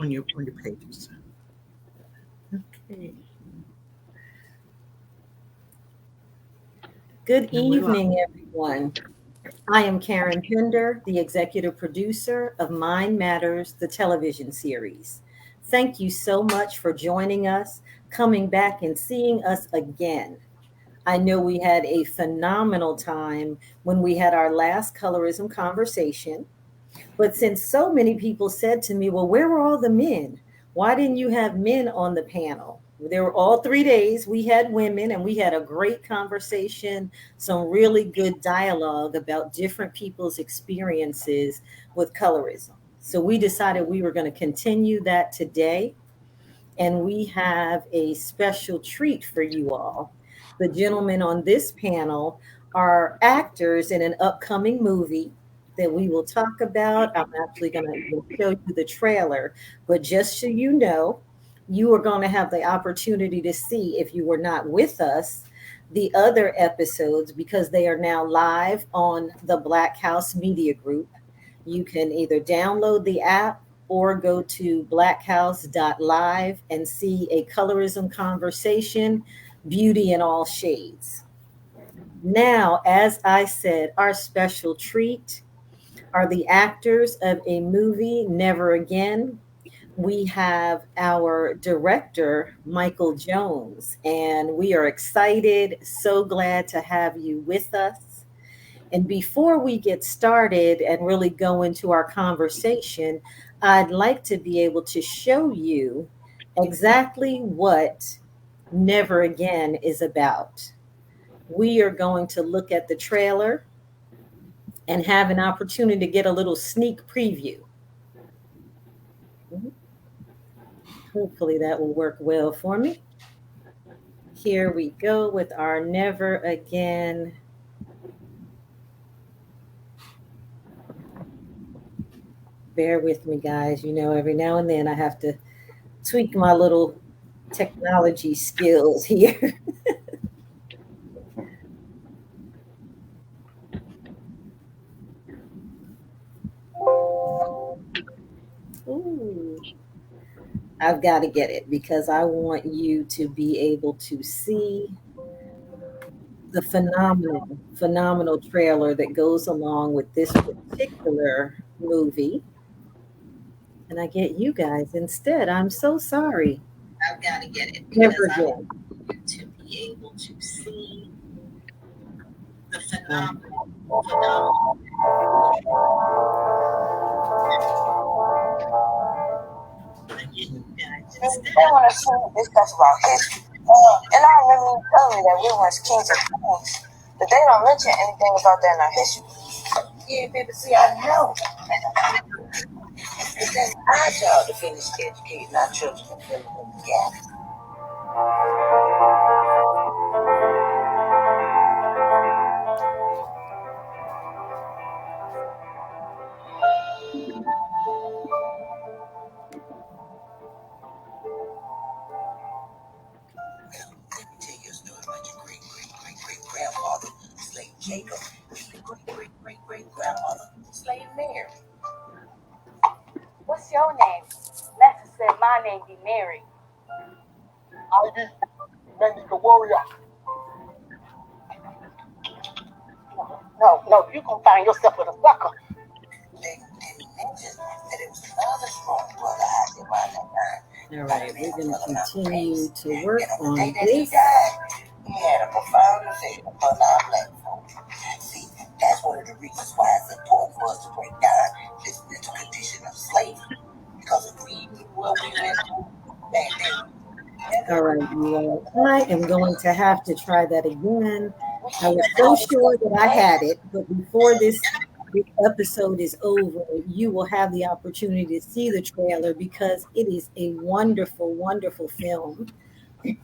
on your pages. Okay. Good And we're live. evening, everyone. I am Karen Pender, the executive producer of Mind Matters, the television series. Thank you so much for joining us, coming back and seeing us again. I know we had a phenomenal time when we had our last colorism conversation. But since so many people said to me, well, where were all the men? Why didn't you have men on the panel? There were all 3 days we had women and we had a great conversation, some really good dialogue about different people's experiences with colorism. So we decided we were going to continue that today. And we have a special treat for you all. The gentlemen on this panel are actors in an upcoming movie that we will talk about. I'm actually going to show you the trailer, but just so you know, you are going to have the opportunity to see, if you were not with us, the other episodes because they are now live on the Black House Media Group. You can either download the app or go to blackhouse.live and see a colorism conversation, beauty in all shades. Now, as I said, our special treat are the actors of a movie, Never Again. We have our director, Michael Jones, and we are excited, so glad to have you with us. And before we get started and really go into our conversation, I'd like to be able to show you exactly what Never Again is about. We are going to look at the trailer and have an opportunity to get a little sneak preview. Hopefully that will work well for me. Here we go with our Never Again. Bear with me, guys. You know, every now and then I have to tweak my little technology skills here. Ooh, I've got to get it because I want you to be able to see the phenomenal trailer that goes along with this particular movie. And I get you guys instead. I'm so sorry. I've got to get it Never because I again. want you to be able to see the Um, phenomenal. I get you guys instead. They want to sing this stuff about history. And I remember you telling me that we once kings and queens, but they don't mention anything about that in our history. Yeah, baby, see, I know. But that's our job to finish educating our children and filling in the gaps. Let me tell you a story about your great-great-great-great-grandfather, slave Jacob, and your great-great-great-great-grandmother, slave Mary. What's your name? Master said my name be Mary. ID, maybe the warrior. No, you gonna find yourself with a sucker. They didn't mention that it was another strong brother hiding around that time. all right, we're going to continue to work And on the day on that he this. died, he had a profound effect upon our black folks. See, that's one of the reasons why it's important for us to break down this mental condition of slavery. Because if we knew what we went through back then, All right, you all. I am going to have to try that again. I was so sure that I had it, but before this episode is over, you will have the opportunity to see the trailer because it is a wonderful, wonderful film.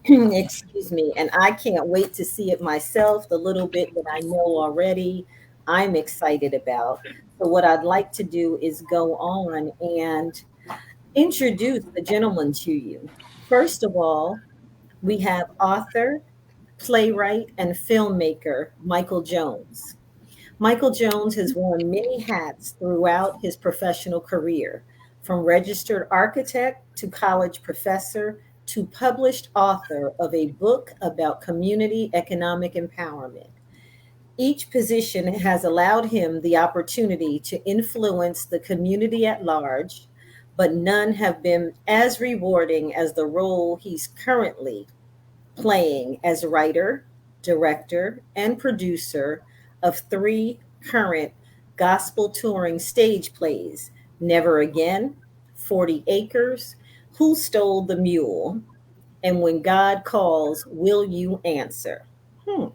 Excuse me. And I can't wait to see it myself. The little bit that I know already, I'm excited about. So, what I'd like to do is go on and introduce the gentleman to you. First of all, we have author, playwright, and filmmaker Michael Jones. Michael Jones has worn many hats throughout his professional career, from registered architect to college professor to published author of a book about community economic empowerment. Each position has allowed him the opportunity to influence the community at large, but none have been as rewarding as the role he's currently playing as writer, director, and producer of three current gospel touring stage plays: Never Again, 40 Acres, Who Stole the Mule, and When God Calls, Will You Answer? Hmm.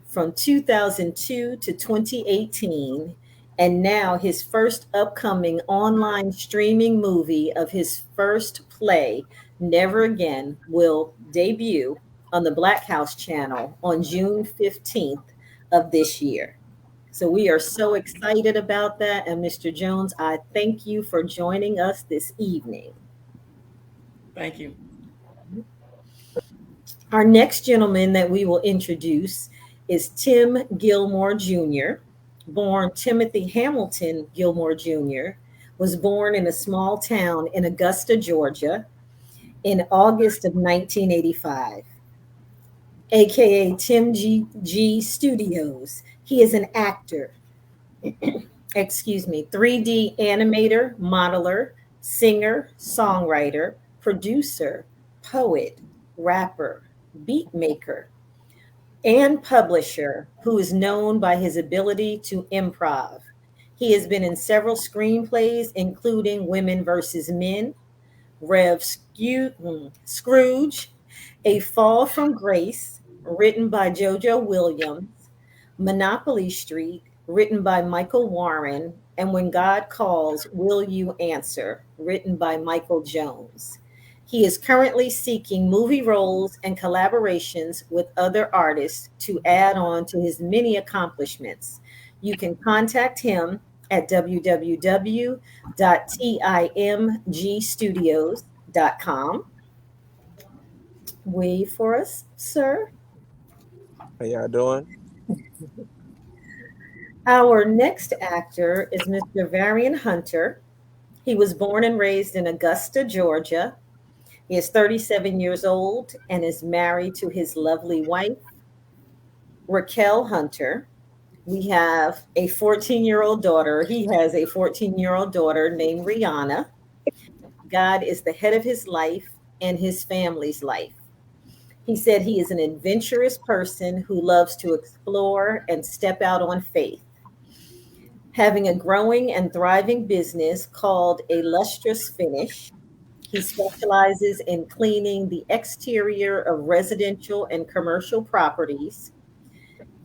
From 2002 to 2018, and now his first upcoming online streaming movie of his first play, Never Again, will debut on the Black House channel on June 15th of this year. So we are so excited about that. And Mr. Jones, I thank you for joining us this evening. Thank you. Our next gentleman that we will introduce is Tim Gilmore Jr., born Timothy Hamilton Gilmore Jr., was born in a small town in Augusta, Georgia, in August of 1985, aka Tim G Studios. He is an actor, 3D animator, modeler, singer, songwriter, producer, poet, rapper, beat maker, and publisher who is known by his ability to improv. He has been in several screenplays, including Women versus Men, Scrooge, A Fall from Grace, written by JoJo Williams, Monopoly Street, written by Michael Warren, and When God Calls, Will You Answer, written by Michael Jones. He is currently seeking movie roles and collaborations with other artists to add on to his many accomplishments. You can contact him at www.timgstudios.com. Wave for us, sir. How y'all doing? Our next actor is Mr. Varian Hunter. He was born and raised in Augusta, Georgia. He is 37 years old and is married to his lovely wife, Raquel Hunter. We have a 14-year-old daughter. He has a 14-year-old daughter named Rihanna. God is the head of his life and his family's life. He said he is an adventurous person who loves to explore and step out on faith. Having a growing and thriving business called A Lustrous Finish, he specializes in cleaning the exterior of residential and commercial properties.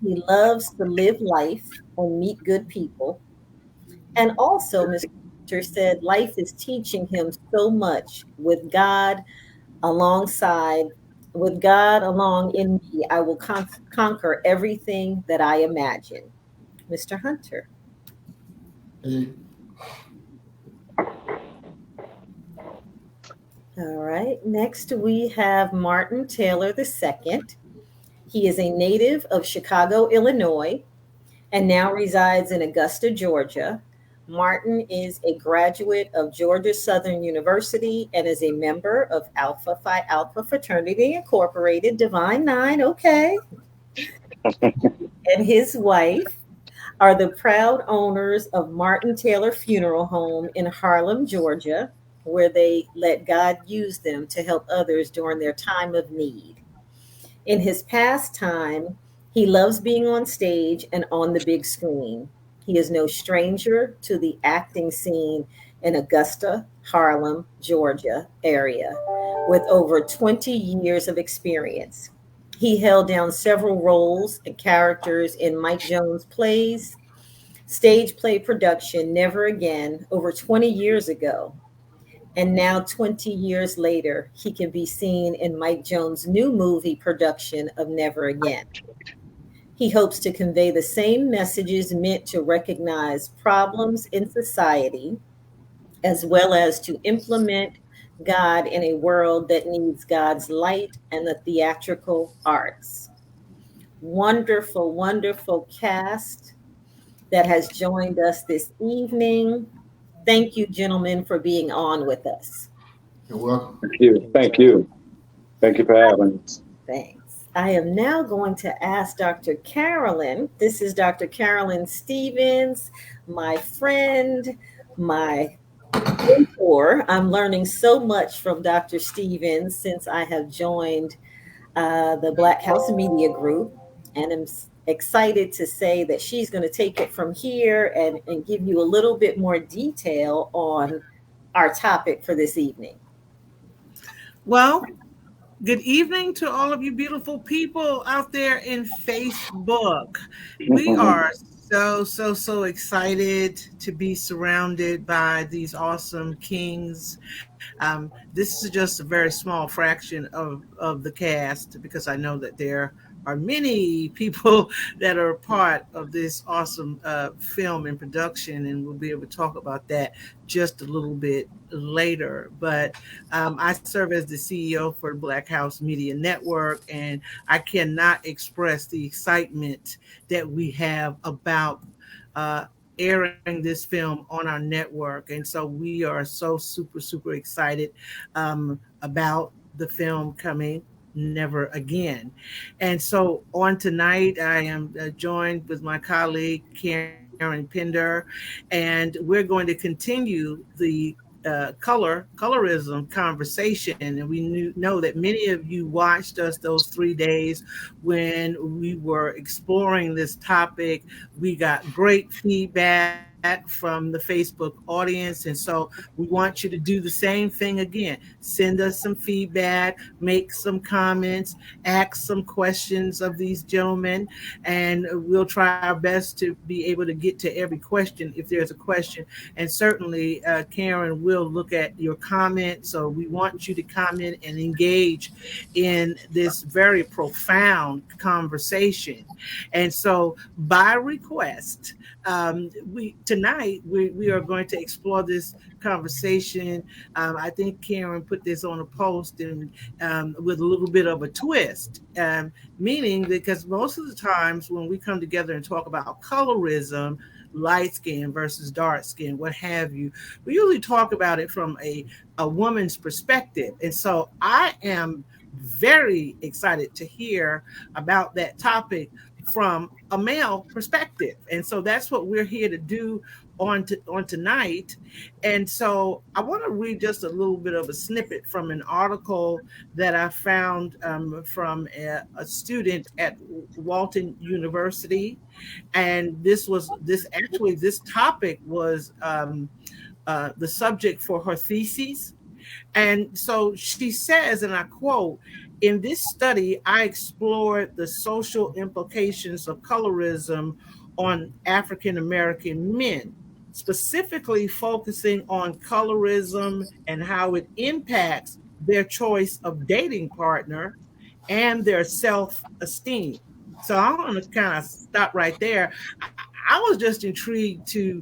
He loves to live life and meet good people. And also, Mr. Hunter said life is teaching him so much alongside, with God along in me, I will conquer everything that I imagine. Mr. Hunter. All right. Next, we have Martin Taylor II. He is a native of Chicago, Illinois, and now resides in Augusta, Georgia. Martin is a graduate of Georgia Southern University and is a member of Alpha Phi Alpha Fraternity Incorporated, Divine Nine, okay. And his wife are the proud owners of Martin Taylor Funeral Home in Harlem, Georgia, where they let God use them to help others during their time of need. In his pastime, he loves being on stage and on the big screen. He is no stranger to the acting scene in Augusta, Harlem, Georgia area, with over 20 years of experience. He held down several roles and characters in Mike Jones' plays, stage play production Never Again over 20 years ago. And now, 20 years later, he can be seen in Mike Jones' new movie production of Never Again. He hopes to convey the same messages meant to recognize problems in society, as well as to implement God in a world that needs God's light and the theatrical arts. Wonderful, wonderful cast that has joined us this evening. Thank you, gentlemen, for being on with us. You're welcome. Thank you. Thank you. Thank you for having us. Thanks. I am now going to ask Dr. Carolyn. This is Dr. Carolyn Stevens, my friend, my mentor. I'm learning so much from Dr. Stevens since I have joined the Black House Media Group, and I'm excited to say that she's going to take it from here and give you a little bit more detail on our topic for this evening. Well, good evening to all of you beautiful people out there in Facebook. We are so excited to be surrounded by these awesome kings. This is just a very small fraction of the cast because I know that there are many people that are part of this awesome film and production, and we'll be able to talk about that just a little bit later. But I serve as the CEO for Black House Media Network, and I cannot express the excitement that we have about uh, airing this film on our network. And so we are so super excited about the film coming Never Again. And so on tonight, I am joined with my colleague, Karen Pender, and we're going to continue the colorism conversation. And we know that many of you watched us those 3 days when we were exploring this topic. We got great feedback from the Facebook audience. And so we want you to do the same thing again. Send us some feedback, make some comments, ask some questions of these gentlemen, and we'll try our best to be able to get to every question if there's a question. And certainly, Karen will look at your comment. So we want you to comment and engage in this very profound conversation. And so, by request, we tonight we are going to explore this conversation. I think Karen put this on a post and with a little bit of a twist, meaning because most of the times when we come together and talk about colorism, light skin versus dark skin, what have you, we usually talk about it from a woman's perspective. And so I am very excited to hear about that topic from a male perspective. And so that's what we're here to do on tonight. And so I want to read just a little bit of a snippet from an article that I found from a student at Walton University. And this topic was the subject for her thesis. And so she says, and I quote, in this study, I explored the social implications of colorism on African American men, specifically focusing on colorism and how it impacts their choice of dating partner and their self esteem. So I want to kind of stop right there. I was just intrigued to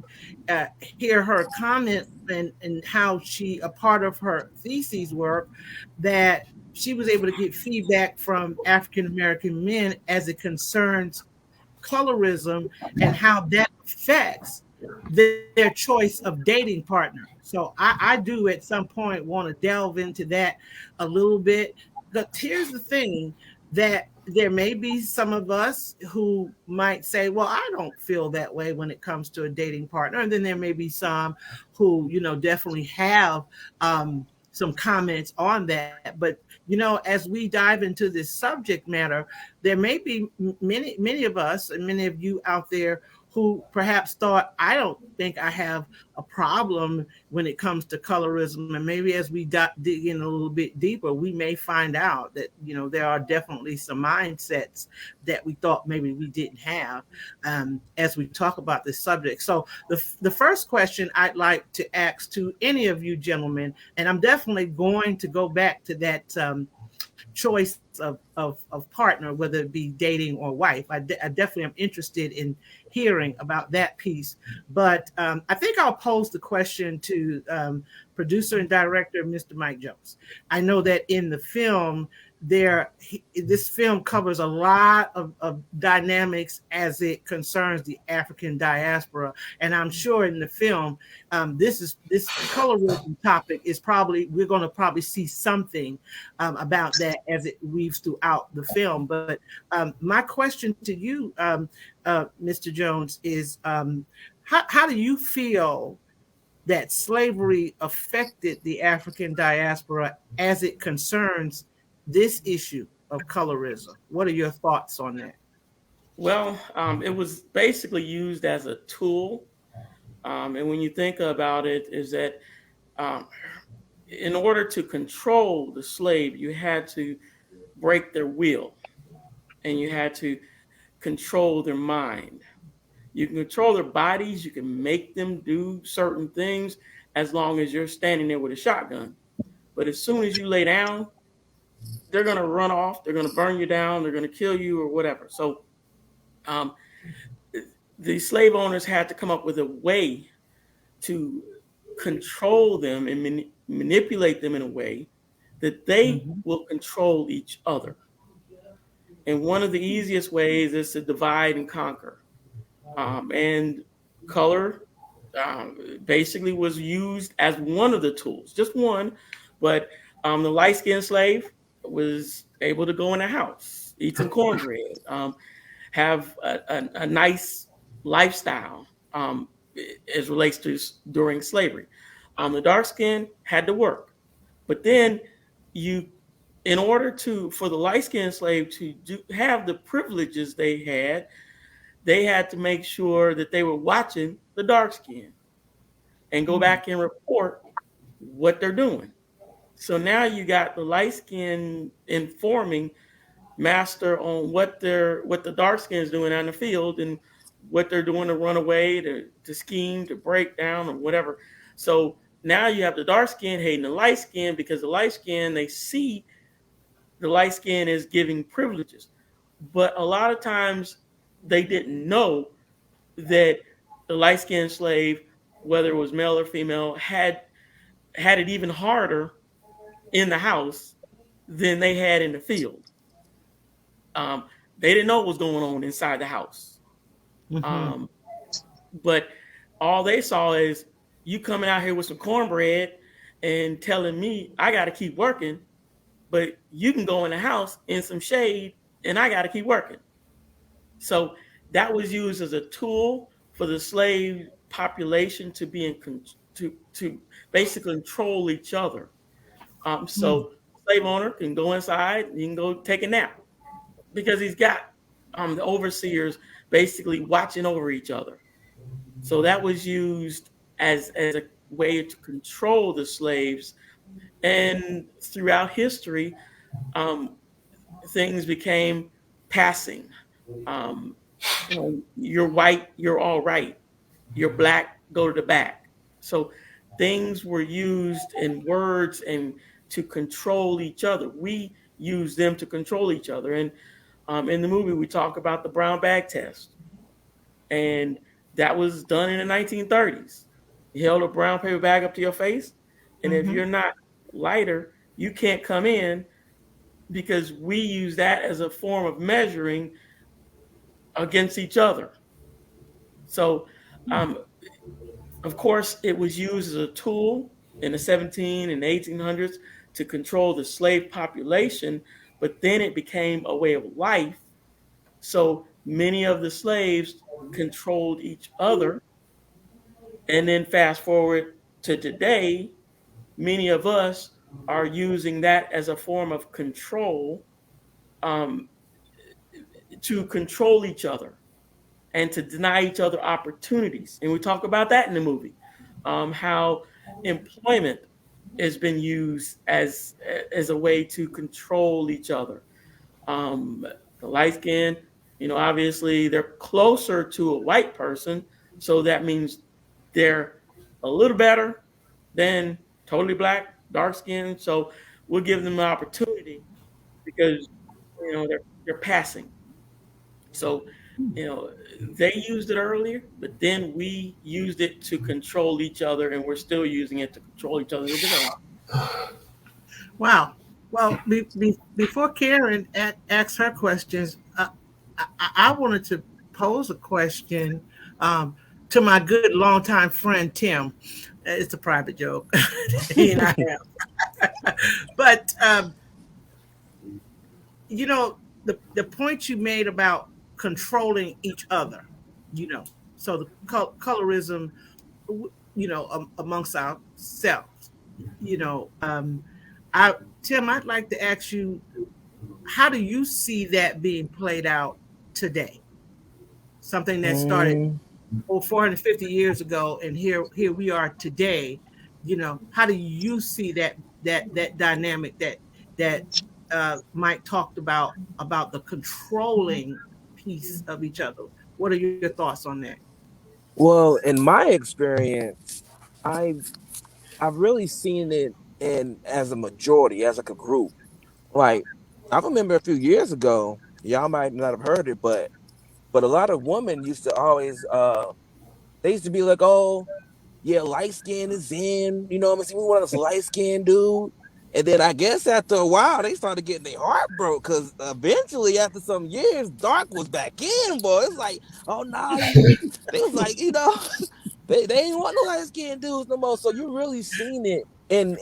hear her comment and how she, a part of her thesis work, that she was able to get feedback from African American men as it concerns colorism and how that affects their choice of dating partner. So I do at some point want to delve into that a little bit. But here's the thing, that there may be some of us who might say, well, I don't feel that way when it comes to a dating partner. And then there may be some who, definitely have some comments on that. But, as we dive into this subject matter, there may be many of us and many of you out there who perhaps thought, I don't think I have a problem when it comes to colorism. And maybe as we dig in a little bit deeper, we may find out that, there are definitely some mindsets that we thought maybe we didn't have as we talk about this subject. So the first question I'd like to ask to any of you gentlemen, and I'm definitely going to go back to that choice of partner, whether it be dating or wife. I definitely am interested in hearing about that piece. But I think I'll pose the question to producer and director, Mr. Mike Jones. I know that in the film, this film covers a lot of dynamics as it concerns the African diaspora, and I'm sure in the film, this colorism topic is probably we're going to probably see something about that as it weaves throughout the film. But my question to you, Mr. Jones, is how do you feel that slavery affected the African diaspora as it concerns this issue of colorism? What are your thoughts on that? Well, it was basically used as a tool. And when you think about it, is that um, in order to control the slave, you had to break their will and you had to control their mind. You can control their bodies, you can make them do certain things as long as you're standing there with a shotgun. But as soon as you lay down, they're going to run off, they're going to burn you down, they're going to kill you or whatever. So um, the slave owners had to come up with a way to control them and manipulate them in a way that they Mhm. will control each other. And one of the easiest ways is to divide and conquer. And color basically was used as one of the tools, just one. But the light skinned slave was able to go in a house, eat some cornbread, have a nice lifestyle as relates to during slavery. The dark skin had to work, but then you, in order to for the light skinned slave to have the privileges they had to make sure that they were watching the dark skin and go Mm. back and report what they're doing. So now you got the light skin informing master on what the dark skin is doing out in the field and what they're doing to run away, to scheme, to break down, or whatever. So now you have the dark skin hating the light skin because the light skin, they see the light skin is giving privileges. But a lot of times they didn't know that the light skinned slave, whether it was male or female, had it even harder in the house than they had in the field. Um, they didn't know what was going on inside the house. Mhm. Um, but all they saw is you coming out here with some cornbread and telling me I got to keep working, but you can go in the house in some shade and I got to keep working. So that was used as a tool for the slave population to be to basically control each other. Mm. So slave owner can go inside and he can go take a nap because he's got the overseers basically watching over each other. So that was used as a way to control the slaves. And throughout history, um, things became passing. Um, you're white, you're all right. You're black, go to the back. So things were used in words and to control each other. We use them to control each other. And in the movie, we talk about the brown bag test, and that was done in the 1930s. You held a brown paper bag up to your face, and if Mhm. you're not lighter, you can't come in because we use that as a form of measuring against each other. So, um, of course, it was used as a tool in the 17 and 1800s to control the slave population, but then it became a way of life. So many of the slaves controlled each other. And then fast forward to today, many of us are using that as a form of control, um, to control each other and to deny each other opportunities. And we talk about that in the movie, how employment has been used as a way to control each other. Um, the light skin, obviously they're closer to a white person, so that means they're a little better than totally black, dark skin. So we'll give them an opportunity because they're passing. So, you know, they used it earlier, but then we used it to control each other, and we're still using it to control each other today. Wow. Well, before Karen asks her questions, I wanted to pose a question um, to my good longtime friend Tim. It's a private joke. He and I have. But you know, the point you made about controlling each other, you know, so the colorism, amongst ourselves, you know, I Tim, I'd like to ask you, how do you see that being played out today? Something that started Mm, 450 years ago, and here we are today. You know, how do you see that dynamic that Mike talked about the controlling piece of each other? What are your thoughts on that? well, in my experience, I've really seen it in as a majority, as like a group. Like I remember a few years ago, y'all might not have heard it, but a lot of women used to always they used to be like, oh, yeah, light skin is in, you know what I'm saying? We want this light skin dude. And then I guess after a while they started getting their heart broke because eventually after some years, dark was back in, boy. It's like, oh nah, they was like, they ain't want no light skinned dudes no more. So you really seen it in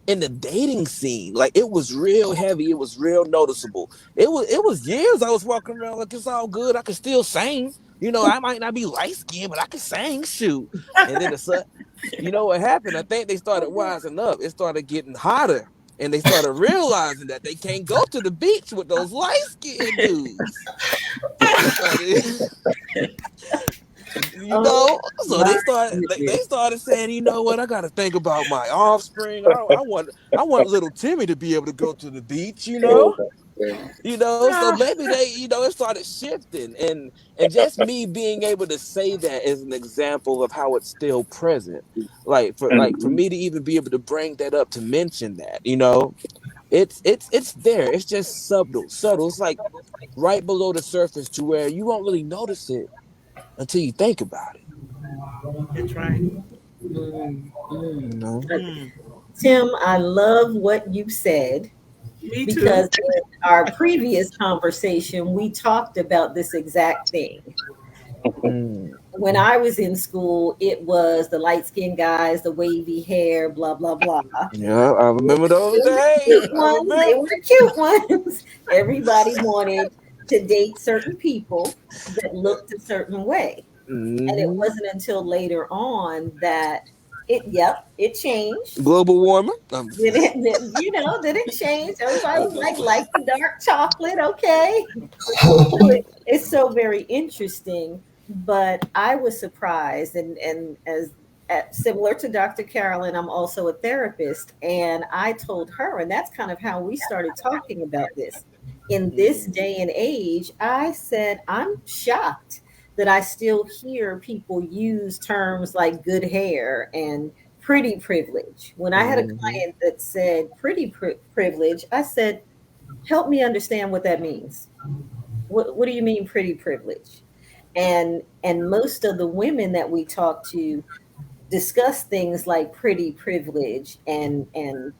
the dating scene. Like it was real heavy. It was real noticeable. It was years I was walking around like it's all good. I could still sing. I might not be light skinned, but I can sing. Shoot. And then the sun. You know what happened? I think they started wising up. It started getting hotter. And they started realizing that they can't go to the beach with those light skinned dudes. So they started Oh so my they goodness. started saying, you know what, I gotta think about my offspring. I want little Timmy to be able to go to the beach, so Ah, maybe it started shifting, and just me being able to say that is an example of how it's still present. Like for me to even be able to bring that up, to mention that, it's there. It's just subtle. It's like right below the surface, to where you won't really notice it until you think about it. that's right. Mm, mm. You know. Mm, Tim, I love what you said me too. because in our previous conversation, we talked about this exact thing. Mm. When I was in school, it was the light skinned guys, the wavy hair, blah, blah, blah. Yeah, I remember those They were days. cute I ones. They remember. were the cute ones. Everybody wanted to date certain people that looked a certain way. And it Hmm. wasn't until later on that it changed. Global warming. Did it change? Everybody was like the dark chocolate, okay. So it's so very interesting, but I was surprised, and as similar to Dr. Carolyn, I'm also a therapist, and I told her, and that's kind of how we started talking about this. In this Mm. day and age, I said, I'm shocked that I still hear people use terms like good hair and pretty privilege. When I had a Hmm. client that said pretty privilege, I said, help me understand what that means. What do you mean pretty privilege? And most of the women that we talk to discuss things like pretty privilege and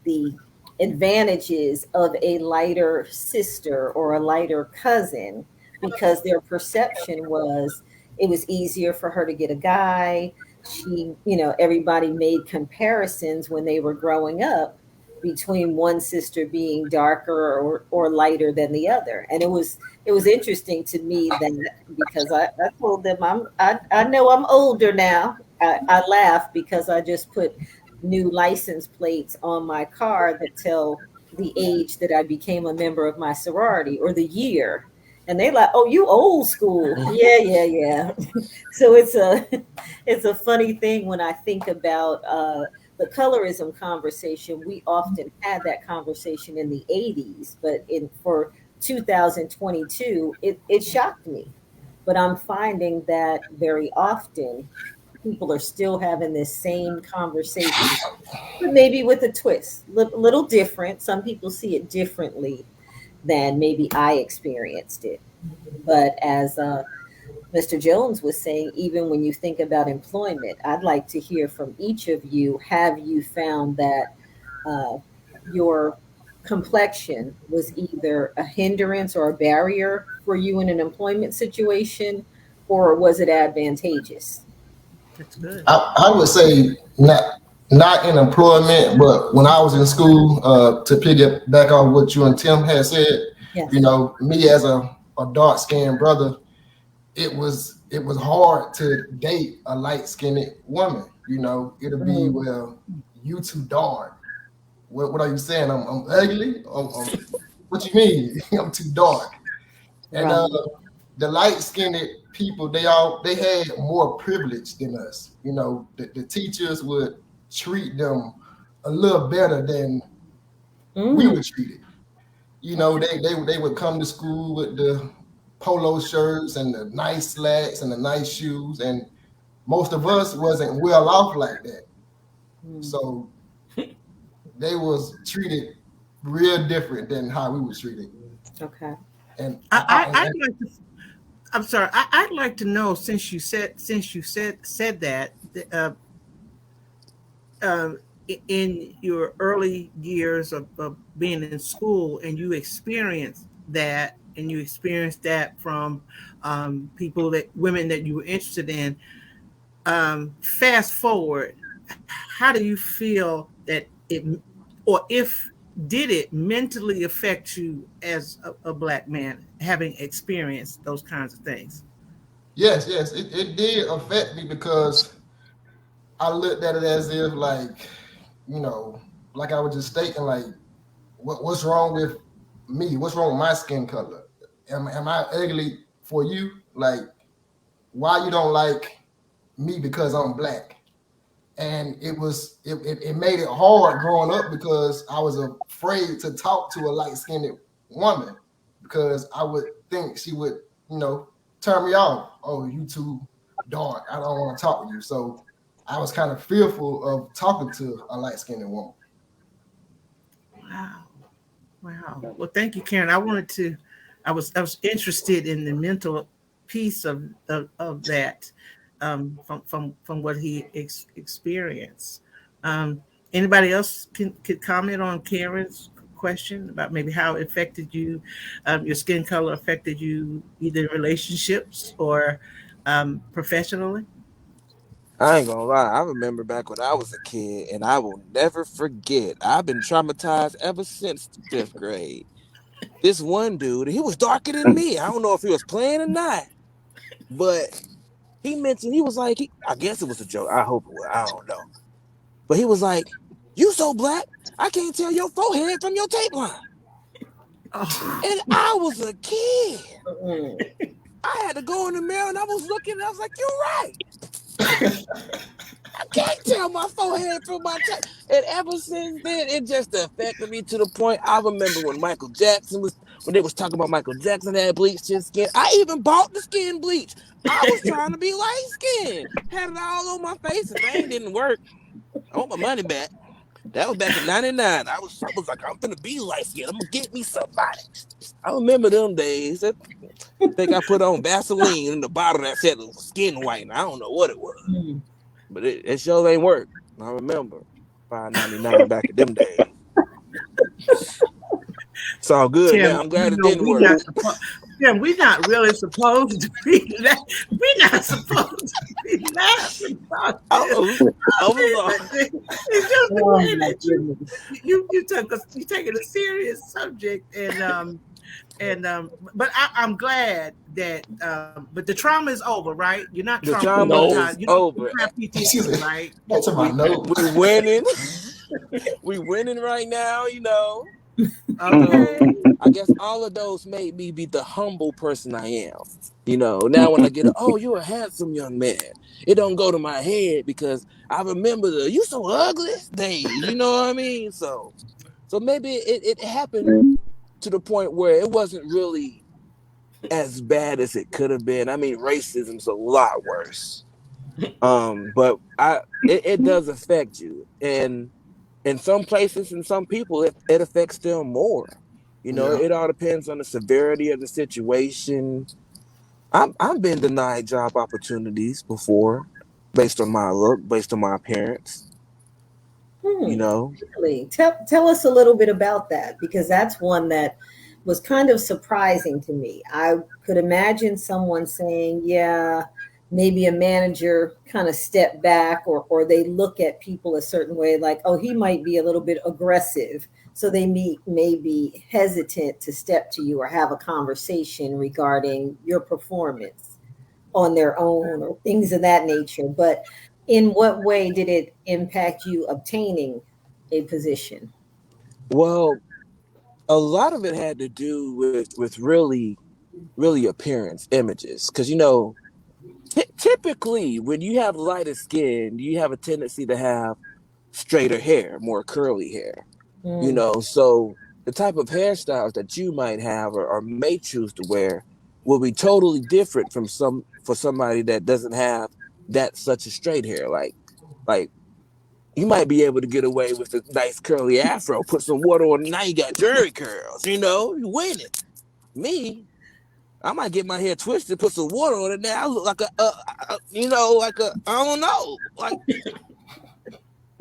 the advantages of a lighter sister or a lighter cousin, because their perception was it was easier for her to get a guy. Everybody made comparisons when they were growing up between one sister being darker or lighter than the other. And it was interesting to me that because I told them I know I'm older now. I laugh because I just put new license plates on my car that tell the age that I became a member of my sorority or the year. And they like, oh, you old school. Yeah, yeah, yeah. So it's a funny thing when I think about the colorism conversation. We often had that conversation in the 80s, but for 2022, it shocked me. But I'm finding that very often people are still having this same conversation, but maybe with a twist, little different. Some people see it differently than maybe I experienced it. But as Mr. Jones was saying, even when you think about employment, I'd like to hear from each of you. Have you found that uh, your complexion was either a hindrance or a barrier for you in an employment situation, or was it advantageous? That's good. I would say not in employment, but when I was in school, to piggyback off what you and Tim had said, Yes. me as a dark skinned brother, it was hard to date a light skinned woman. It'll be, Mm, well, you too dark. What are you saying? I'm ugly? What you mean? I'm too dark. And right. the light skinned people, they had more privilege than us. The teachers would treat them a little better than we Mm, were treated. okay. They would come to school with the polo shirts and the nice slacks and the nice shoes, and most of us wasn't well off like that. Mm, So they was treated real different than how we was treated. okay. And I'd like to. I'm sorry. I'd like to know, since you said that, um, in your early years of being in school, and you experienced that, from people, that women that you were interested in. Fast forward, how do you feel that it, or if did it mentally affect you as a black man, having experienced those kinds of things? yes, it did affect me because I looked at it as if, like, you know, like I was just stating, like, what's wrong with me? What's wrong with my skin color? Am I ugly for you? Like, why you don't like me because I'm black? And it made it hard growing up because I was afraid to talk to a light skinned woman because I would think she would, you know, turn me off. Oh, you too dark. I don't want to talk to you. So I was kind of fearful of talking to a light skinned woman. Wow. Wow. Well, thank you, Karen. I was interested in the mental piece of that, from what he experienced. Um, Anybody else could comment on Karen's question about maybe how it affected you, your skin color affected you either in relationships or professionally? I ain't gonna lie. I remember back when I was a kid, and I will never forget. I've been traumatized ever since the fifth grade. This one dude, he was darker than me. I don't know if he was playing or not, but he mentioned, he was like, I guess it was a joke. I hope it was. I don't know. But he was like, "You so black, I can't tell your forehead from your tape line." Oh, And I was a kid. Mm, I had to go in the mirror and I was looking and I was like, "You're right. I can't tell my forehead from my tape." And ever since then, it just affected me to the point. I remember when they was talking about Michael Jackson had bleached his skin. I even bought the skin bleach. I was trying to be light skinned. Had it all on my face. The thing didn't work. I want my money back. That was back in '99. I was like, I'm gonna be light skinned. I'm gonna get me somebody. I remember them days. I think I put on Vaseline in the bottle that said it was skin white. I don't know what it was, mm. but it sure ain't work. I remember $5.99 back in them days. It's all good Tim, now. I'm glad it didn't work. We're not really supposed to be. We're not supposed to be laughing about I this. was, I was all, It's just the Oh way my that goodness. you taking a serious subject, but I'm glad that, but the trauma is over, right? You're not the trauma No. traumatized. is You don't over. have Excuse PTSD, me. right? That's in my We notes. we winning. We winning right now. So Okay. I guess all of those made me be the humble person I am. Now when I get oh, you're a handsome young man, it don't go to my head because I remember the you so ugly days, you know what I mean? So maybe it happened to the point where it wasn't really as bad as it could have been. I mean, racism's a lot worse. But it does affect you. And in some places and some people it affects them more. Yeah. It all depends on the severity of the situation. I've been denied job opportunities before based on my look, based on my appearance. you know. Really? Tell us a little bit about that, because that's one that was kind of surprising to me. I could imagine someone saying, yeah, maybe a manager kind of step back, or they look at people a certain way, like, oh, he might be a little bit aggressive. So they may be hesitant to step to you or have a conversation regarding your performance on their own or things of that nature. But in what way did it impact you obtaining a position? Well, a lot of it had to do with really appearance images, because typically when you have lighter skin, you have a tendency to have straighter hair, more curly hair. Mm, So the type of hairstyles that you might have or may choose to wear will be totally different from for somebody that doesn't have that such a straight hair. Like you might be able to get away with a nice curly afro, put some water on, now you got jerry curls. You win it. Me, I might get my hair twisted, put some water on it. Now I look like like I don't know, like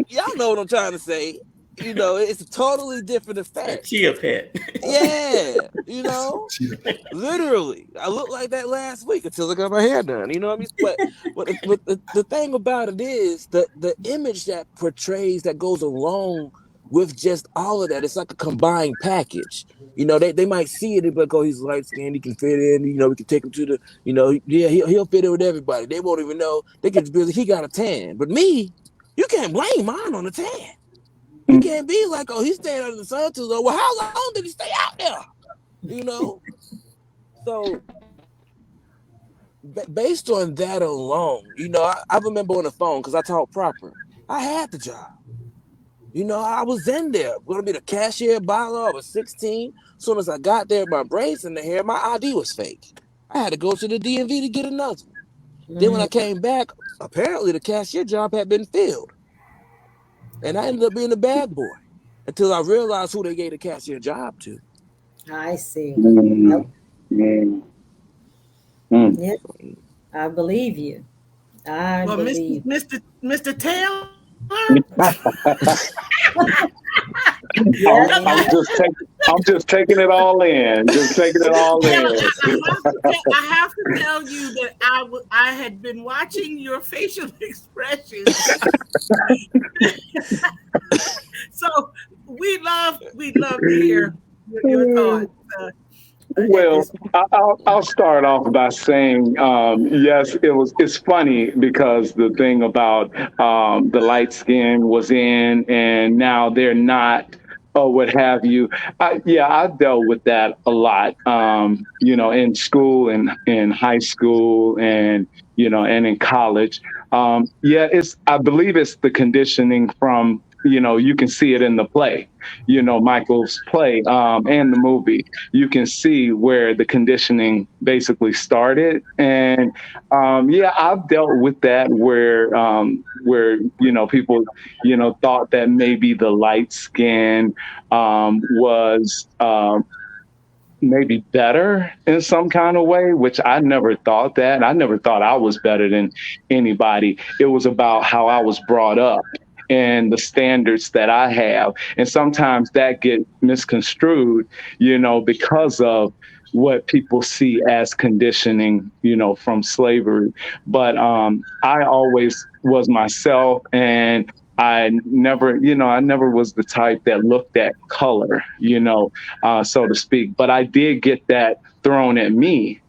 y'all know what I'm trying to say. It's a totally different A effect. chia pet. Yeah, literally, I looked like that last week until I got my hair done. You know what I mean? But the thing about it is the image that portrays that goes along with just all of that. It's like a combined package. They might see it and be like, oh, he's light skinned, he can fit in. We can take him to yeah, he'll fit in with everybody. They won't even know. They could just be like, he got a tan. But me, you can't blame mine on the tan. You can't be like, oh, he's staying under the sun too long. Well, how long did he stay out there? You know? So based on that alone, I remember on the phone because I talk proper. I had the job. I was in there. Going to be the cashier bottle. I was 16. As soon as I got there, my braids in the hair, my ID was fake. I had to go to the DMV to get another one. Then when I mm, came back, apparently the cashier job had been filled. And I ended up being a bad boy until I realized who they gave the cashier job to. I see. Mm, Oh, mm, mm. yeah, I believe you. I Well, believe. Mr. Taylor, Yeah, I'm just taking. I'm just taking it all in. Just taking it all yeah, in. I have to tell you that I had been watching your facial expressions. So we'd love to hear your thoughts at Well, this point. I'll start off by saying yes. It's funny because the thing about the light skin was in, and now they're not, or what have you. Yeah, I dealt with that a lot. In school and in high school, and and in college. Yeah, I believe it's the conditioning from. You can see it in the play. Michael's play and the movie, you can see where the conditioning basically started. And yeah, I've dealt with that where people thought that maybe the light skin was maybe better in some kind of way, which I never thought that. I never thought I was better than anybody. It was about how I was brought up and the standards that I have. And sometimes that get misconstrued, because of what people see as conditioning, from slavery. But I always was myself, and I never was the type that looked at color, so to speak. But I did get that thrown at me.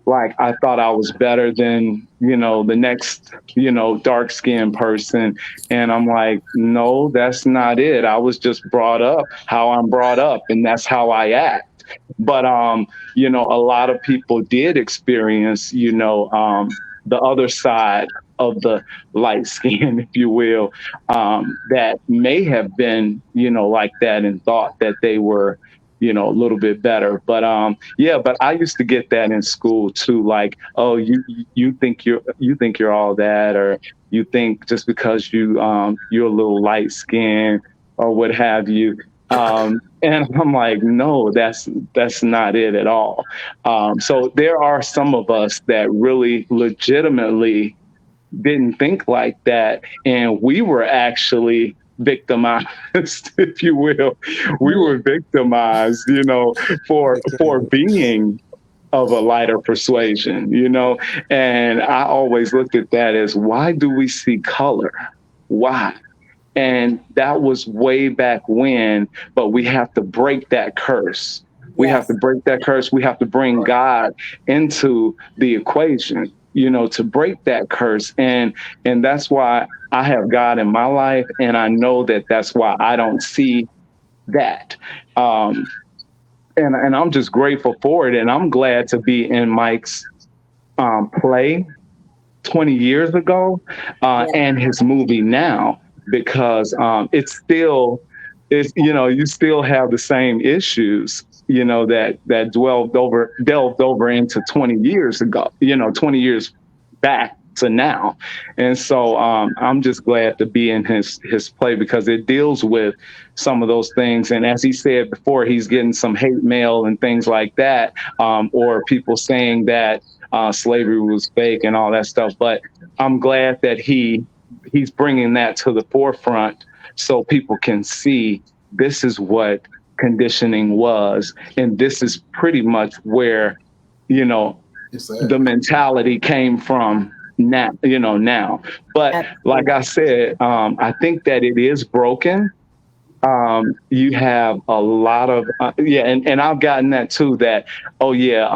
Like I thought I was better than, the next, dark skinned person. And I'm like, no, that's not it. I was just brought up how I'm brought up, and that's how I act. But a lot of people did experience, the other side of the light skin, if you will, that may have been, like that, and thought that they were, a little bit better. But yeah, but I used to get that in school too, like, oh, you think you're all that, or you think just because you're a little light skinned or what have you. And I'm like, no, that's not it at all. So there are some of us that really legitimately didn't think like that, and we were actually victimized, if you will. We Mhm. were victimized, for being of a lighter persuasion, and I always looked at that as, why do we see color? Why? And that was way back when, but we have to break that curse. We have to Yes, break that curse. We have to bring God into the equation, to break that curse. And that's why I have God in my life. And I know that that's why I don't see that. Um, and I'm just grateful for it. And I'm glad to be in Mike's play 20 years ago, yes, and his movie now, because it's you still have the same issues, that delved over into 20 years ago, 20 years back to now. And so I'm just glad to be in his play, because it deals with some of those things. And as he said before, he's getting some hate mail and things like that, or people saying that slavery was fake and all that stuff. But I'm glad that he's bringing that to the forefront, so people can see this is what conditioning was, and this is pretty much where, you know It's sad. the mentality came from now. Now, but like absolutely. I said, I think that it is broken. You have a lot of yeah, and I've gotten that too. That, oh yeah,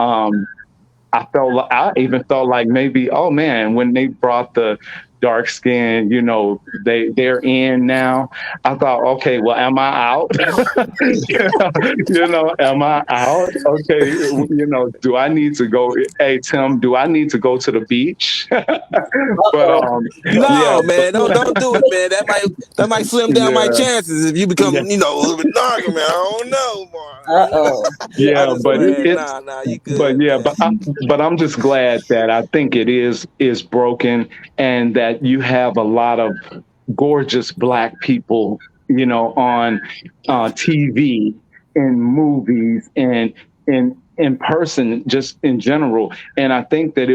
I even felt like maybe, oh man, when they brought the dark skin, they're in now. I thought, okay, well, am I out? Am I out? Okay, do I need to go? Hey Tim, do I need to go to the beach? But Uh-oh. yeah, No, but man, don't do it, man. That might slim down my yeah, chances if you become, yeah, a little bit darker, man. I don't know, Uh-oh. man. yeah. I just But playing. it's Nah, you but good, yeah, man. but I'm just glad that I think it is broken, and that you have a lot of gorgeous black people, on TV, in movies, and in person, just in general. And I think that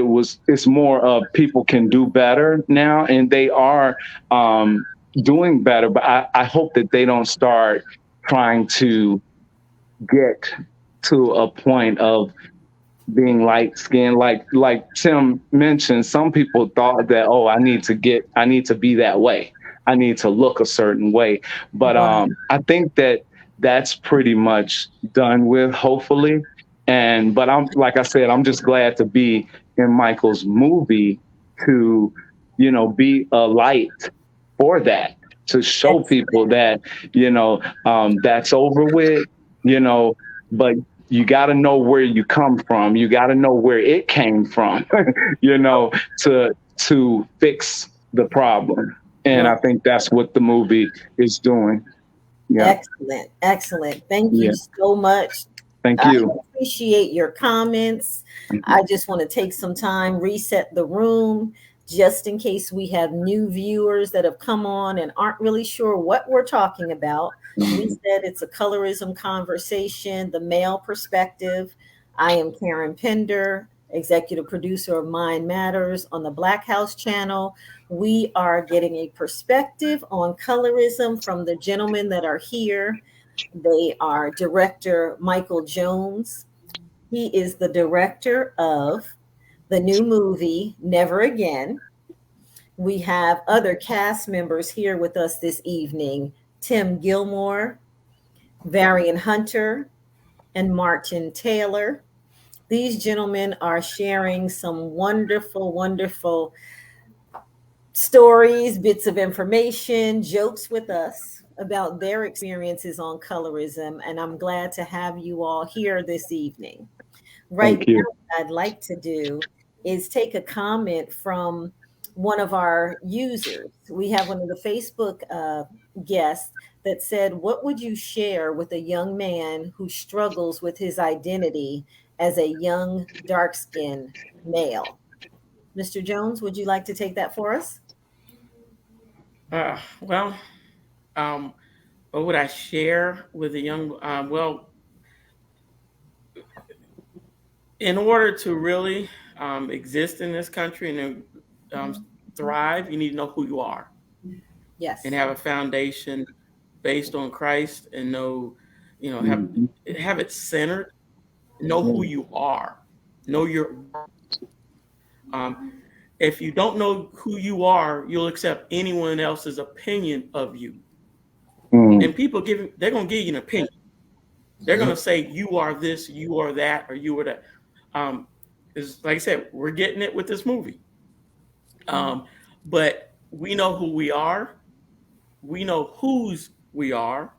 it's more of, people can do better now, and they are doing better. But I hope that they don't start trying to get to a point of being light skinned, like Tim mentioned. Some people thought that, oh, I need to be that way, I need to look a certain way. But Right. I think that that's pretty much done with, hopefully. And but I'm like I said, I'm just glad to be in Michael's movie, to be a light for that, to show people Excellent. that, that's over with, you know but you got to know where you come from. You got to know where it came from, to fix the problem. And Right. I think that's what the movie is doing. Yeah. Excellent. Excellent. Thank you Yeah. so much. Thank I you. appreciate your comments. I just want to take some time, reset the room, just in case we have new viewers that have come on and aren't really sure what we're talking about. We said it's a colorism conversation, the male perspective. I am Karen Pender, executive producer of Mind Matters on the Black House channel. We are getting a perspective on colorism from the gentlemen that are here. They are director Michael Jones. He is the director of the new movie, Never Again. We have other cast members here with us this evening: Tim Gilmore, Varian Hunter, and Martin Taylor. These gentlemen are sharing some wonderful, wonderful stories, bits of information, jokes with us about their experiences on colorism. And I'm glad to have you all here this evening. Right Thank now, you. what I'd like to do is take a comment from one of our users. We have one of the Facebook guests that said, what would you share with a young man who struggles with his identity as a young, dark skinned male? Mr. Jones, would you like to take that for us? Well, um, what would I share with a young? Well, in order to really exist in this country and thrive, you need to know who you are. and Yes. have a foundation based on Christ, and know, Mhm. have it centered, know who you are, know your um, if you don't know who you are, you'll accept anyone else's opinion of you. Mm. And people they're gonna give you an opinion. They're gonna Yep. say you are this, you are that, or you are that. Um, is like I said, we're getting it with this movie. Um, but we know who we are, we know whose we are,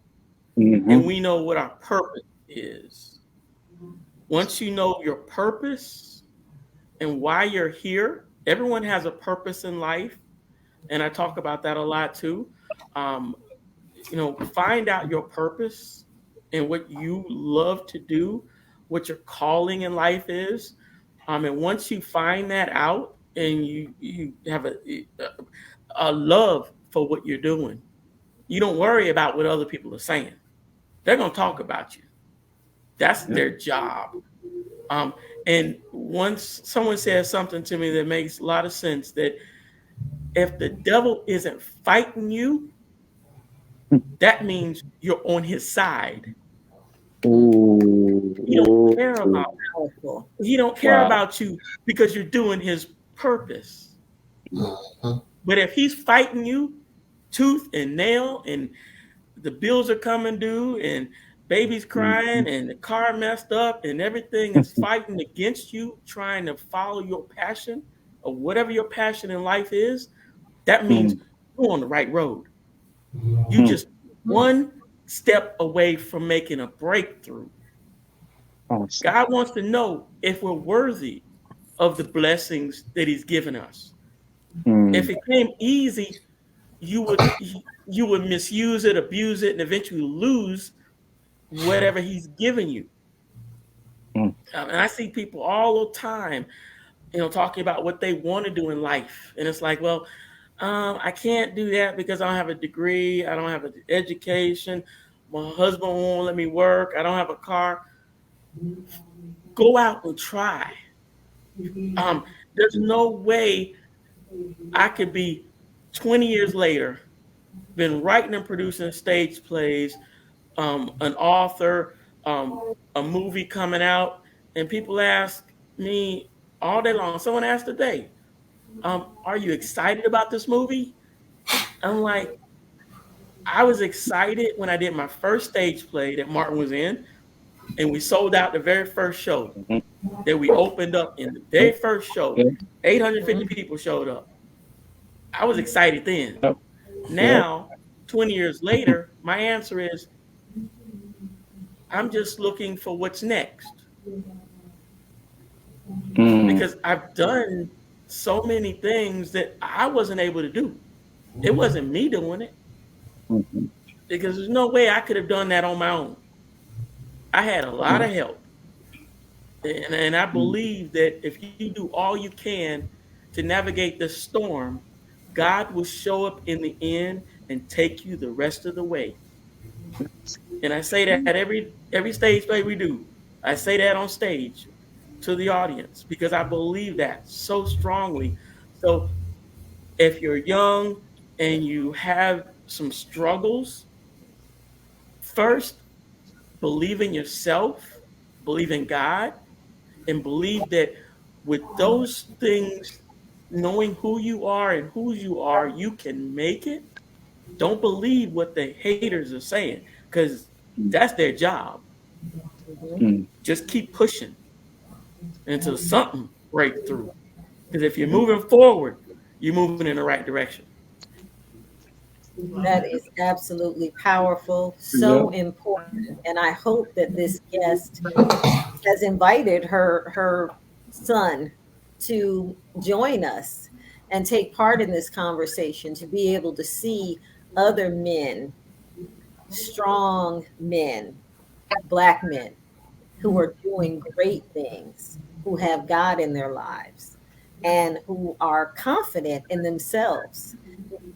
and Mhm. we know what our purpose is. Once you know your purpose and why you're here, everyone has a purpose in life, and I talk about that a lot too. Um, find out your purpose and what you love to do, what your calling in life is. And once you find that out and you have a love for what you're doing, you don't worry about what other people are saying. They're gonna talk about you. That's Yep. their job. Um, and once someone says something to me that makes a lot of sense, that if the devil isn't fighting you, that means you're on his side. Ooh, He don't ooh, care about ooh. Powerful. he don't care Wow. about you because you're doing his purpose. Mhm. But if he's fighting you tooth and nail, and the bills are coming due, and baby's crying, Mhm. and the car messed up, and everything is fighting against you, trying to follow your passion or whatever your passion in life is, that means Mm. you're on the right road. You Mm. just one step away from making a breakthrough. Awesome. God wants to know if we're worthy of the blessings that He's given us. If Mm. it came easy, you would misuse it, abuse it, and eventually lose whatever He's given you. Mm. And I see people all the time, talking about what they want to do in life, and it's like, well, I can't do that because I don't have a degree, I don't have an education, my husband won't let me work, I don't have a car. Go out and try. Um, there's no way I could be 20 years later, been writing and producing stage plays, an author, a movie coming out, and people ask me all day long. Someone asked today, "Are you excited about this movie?" I'm like, I was excited when I did my first stage play that Martin was in, and we sold out the very first show Mhm. that we opened up in the very first show. Yep. 850 people showed up. I was excited then. Yep. Yep. Now, 20 years later, my answer is I'm just looking for what's next Mm. because I've done so many things that I wasn't able to do. It wasn't me doing it Mhm. because there's no way I could have done that on my own. I had a lot Mm. of help. And I believe that if you do all you can to navigate the storm, God will show up in the end and take you the rest of the way. And I say that every stage play we do. I say that on stage to the audience because I believe that so strongly. So if you're young and you have some struggles, first believe in yourself, believe in God, and believe that with those things, knowing who you are and whose you are, you can make it. Don't believe what the haters are saying because that's their job. Mhm. Mm. Just keep pushing until something breaks through. Because if you're moving forward, you're moving in the right direction. That is absolutely powerful, so Yep. important. And I hope that this guest has invited her son to join us and take part in this conversation, to be able to see other men, strong men, black men who are doing great things, who have God in their lives, and who are confident in themselves.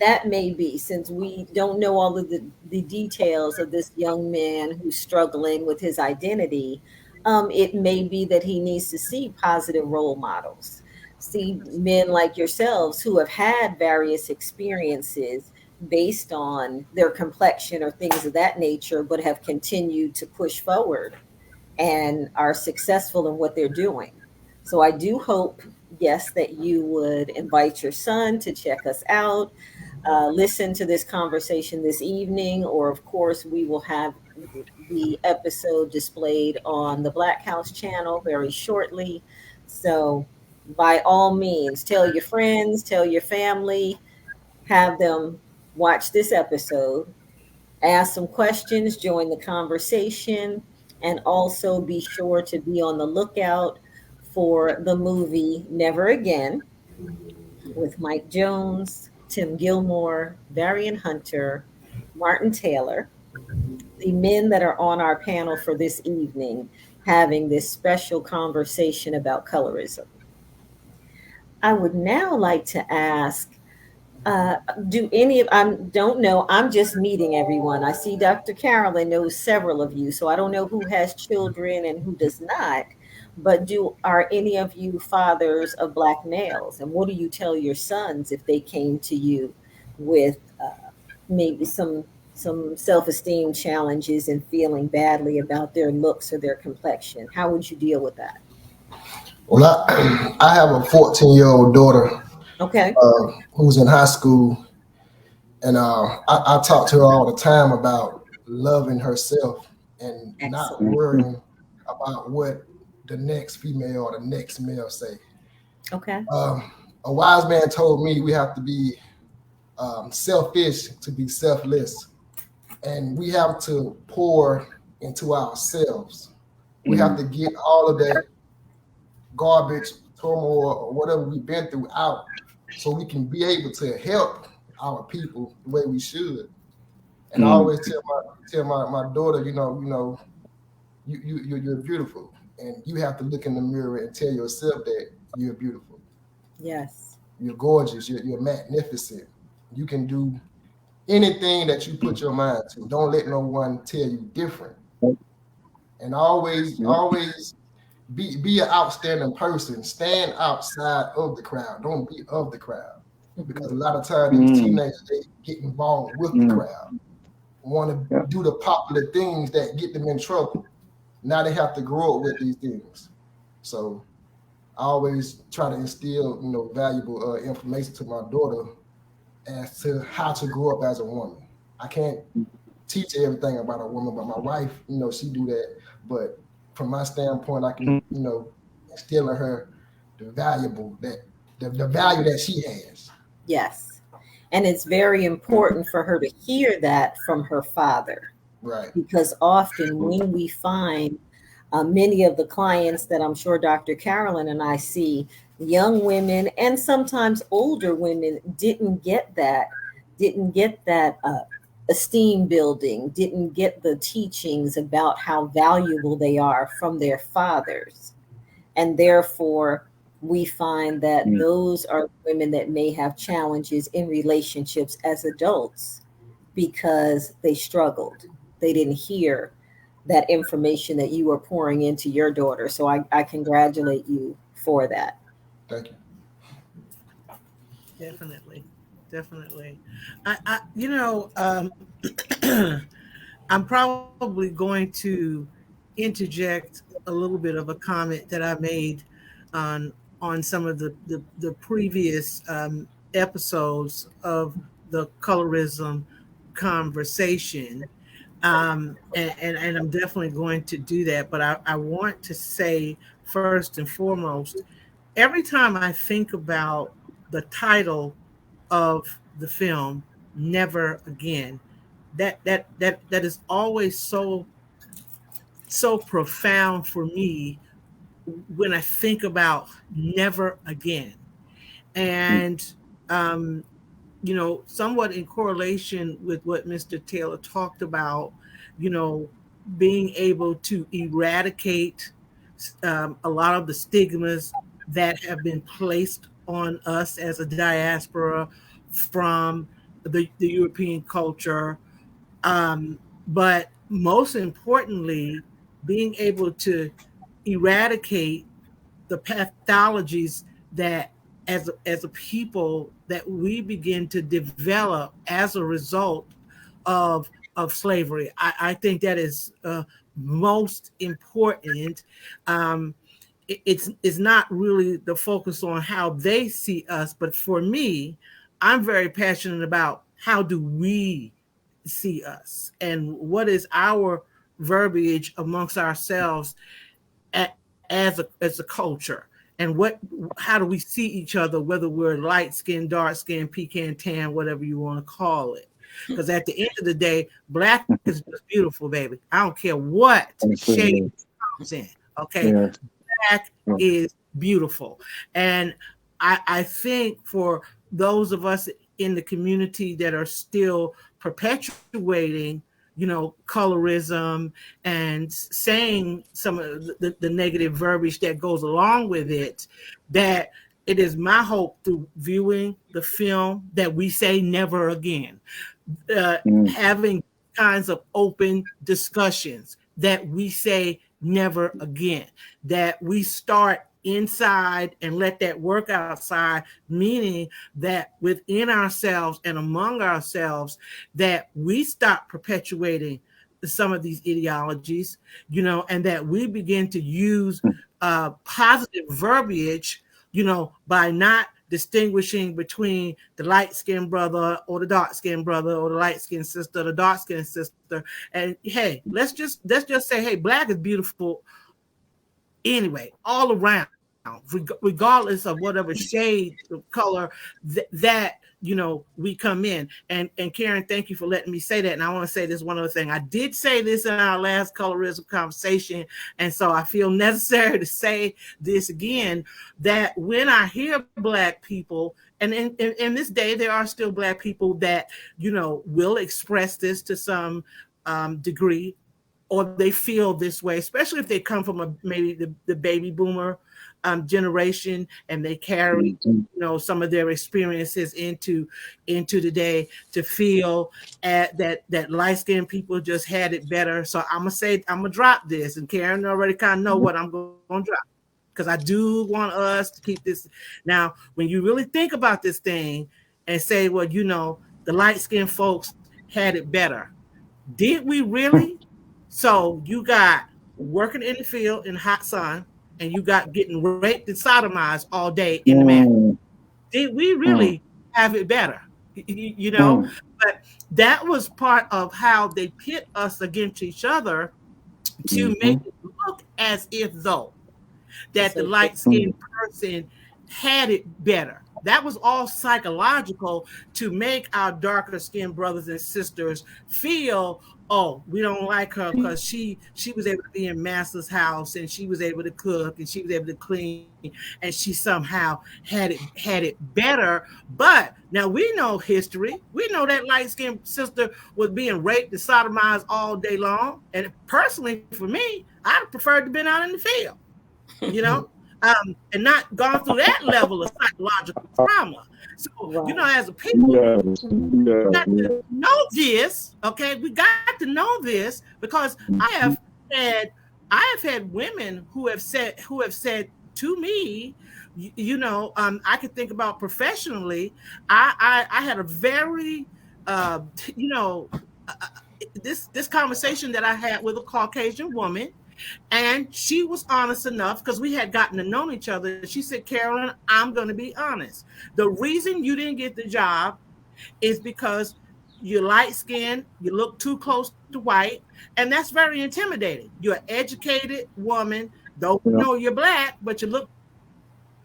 That may be, since we don't know all of the details of this young man who's struggling with his identity, it may be that he needs to see positive role models, see men like yourselves who have had various experiences based on their complexion or things of that nature, but have continued to push forward and are successful in what they're doing. So I do hope, yes, that you would invite your son to check us out, listen to this conversation this evening, or of course, we will have the episode displayed on the Black House channel very shortly. So by all means, tell your friends, tell your family, have them watch this episode, ask some questions, join the conversation, and also be sure to be on the lookout for the movie Never Again with Mike Jones, Tim Gilmore, Varian Hunter, Martin Taylor, the men that are on our panel for this evening, having this special conversation about colorism. I would now like to ask, uh, do any of, I don't know, I'm just meeting everyone. I see Dr. Carolyn knows several of you, so I don't know who has children and who does not. But are any of you fathers of black males? And what do you tell your sons if they came to you with maybe some self-esteem challenges and feeling badly about their looks or their complexion? How would you deal with that? Well, I have a 14-year-old daughter Okay, who's in high school, and I talk to her all the time about loving herself and not excellent. worrying about what the next female or the next male say. Okay, A wise man told me we have to be selfish to be selfless, and we have to pour into ourselves. We have to get all of that garbage, turmoil, or whatever we've been through out, so we can be able to help our people the way we should. And I always tell my daughter, you're beautiful, and you have to look in the mirror and tell yourself that you're beautiful, yes, you're gorgeous, you're magnificent. You can do anything that you put your mind to. Don't let no one tell you different. And always be an outstanding person. Stand outside of the crowd. Don't be of the crowd. Because a lot of times these teenagers they get involved with the crowd, want to do the popular things that get them in trouble. Now they have to grow up with these things. So I always try to instill, valuable information to my daughter as to how to grow up as a woman. I can't teach everything about a woman, but my wife, she do that. But from my standpoint, I can, instill in her the value that she has. yes. And it's very important for her to hear that from her father, Right. because often when we find many of the clients that I'm sure Dr. Carolyn and I see, young women and sometimes older women didn't get that esteem building, didn't get the teachings about how valuable they are from their fathers. And therefore, we find that those are women that may have challenges in relationships as adults because they struggled. They didn't hear that information that you were pouring into your daughter. So I congratulate you for that. Thank you. Definitely, definitely. I'm probably going to interject a little bit of a comment that I made on some of the previous episodes of the colorism conversation. And I'm definitely going to do that. But I want to say, first and foremost, every time I think about the title of the film, Never Again, that is always so profound for me when I think about never again. And um, somewhat in correlation with what Mr. Taylor talked about, you know, being able to eradicate a lot of the stigmas that have been placed on us as a diaspora from the European culture. But most importantly, being able to eradicate the pathologies that as a people that we begin to develop as a result of slavery. I think that is most important. Um, it's not really the focus on how they see us, but for me, I'm very passionate about how do we see us and what is our verbiage amongst ourselves as a culture, and how do we see each other, whether we're light skin, dark skin, pecan tan, whatever you want to call it. Because at the end of the day, black is just beautiful, baby. I don't care what shade it comes in. Okay, Yes. black is beautiful. And I think for those of us in the community that are still perpetuating, colorism and saying some of the negative verbiage that goes along with it, that it is my hope through viewing the film that we say never again. Having kinds of open discussions that we say never again, that we start inside and let that work outside, meaning that within ourselves and among ourselves, that we stop perpetuating some of these ideologies, and that we begin to use positive verbiage, by not distinguishing between the light skinned brother or the dark skinned brother or the light skinned sister, the dark skinned sister. And hey, let's just say, hey, black is beautiful anyway, all around, regardless of whatever shade of color that we come in. And Karen, thank you for letting me say that. And I want to say this one other thing. I did say this in our last colorism conversation, and so I feel necessary to say this again, that when I hear black people, and in this day there are still black people that will express this to some degree, or they feel this way, especially if they come from maybe the baby boomer generation, and they carry some of their experiences into today, to feel that light skinned people just had it better. So I'm gonna drop this, and Karen already kind of know what I'm gonna drop, because I do want us to keep this. Now, when you really think about this thing and say, well, the light skinned folks had it better, did we really? So you got working in the field in the hot sun, and you got getting raped and sodomized all day in the man. Did we really have it better? But that was part of how they pit us against each other to make it look as if though that the light skinned person had it better. That was all psychological to make our darker skinned brothers and sisters feel, oh, we don't like her because she was able to be in master's house, and she was able to cook, and she was able to clean, and she somehow had it better. But now we know history. We know that light skinned sister was being raped and sodomized all day long. And personally, for me, I'd have preferred to been out in the field, and not gone through that level of psychological trauma. So, as a people, we got to know this. Okay, we got to know this, because I have had women who have said to me, I could think about professionally. I had a very, you know, this conversation that I had with a Caucasian woman, and she was honest enough, because we had gotten to know each other. She said, Carolyn, I'm going to be honest. The reason you didn't get the job is because you're light skinned, you look too close to white, and that's very intimidating. You're an educated woman, don't know you're black, but you look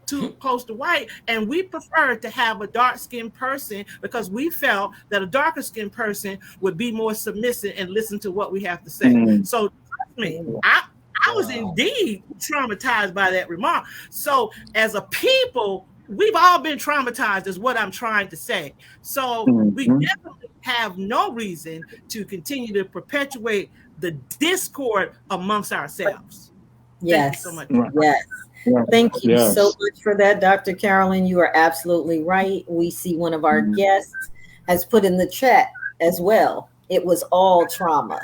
too close to white. And we preferred to have a dark skinned person because we felt that a darker skinned person would be more submissive and listen to what we have to say. So trust me, I was indeed traumatized by that remark. So as a people, we've all been traumatized, is what I'm trying to say. So we definitely have no reason to continue to perpetuate the discord amongst ourselves. Yes. Thank you so much. Yes. Thank you so much for that, Dr. Carolyn. You are absolutely right. We see one of our guests has put in the chat as well. It was all trauma.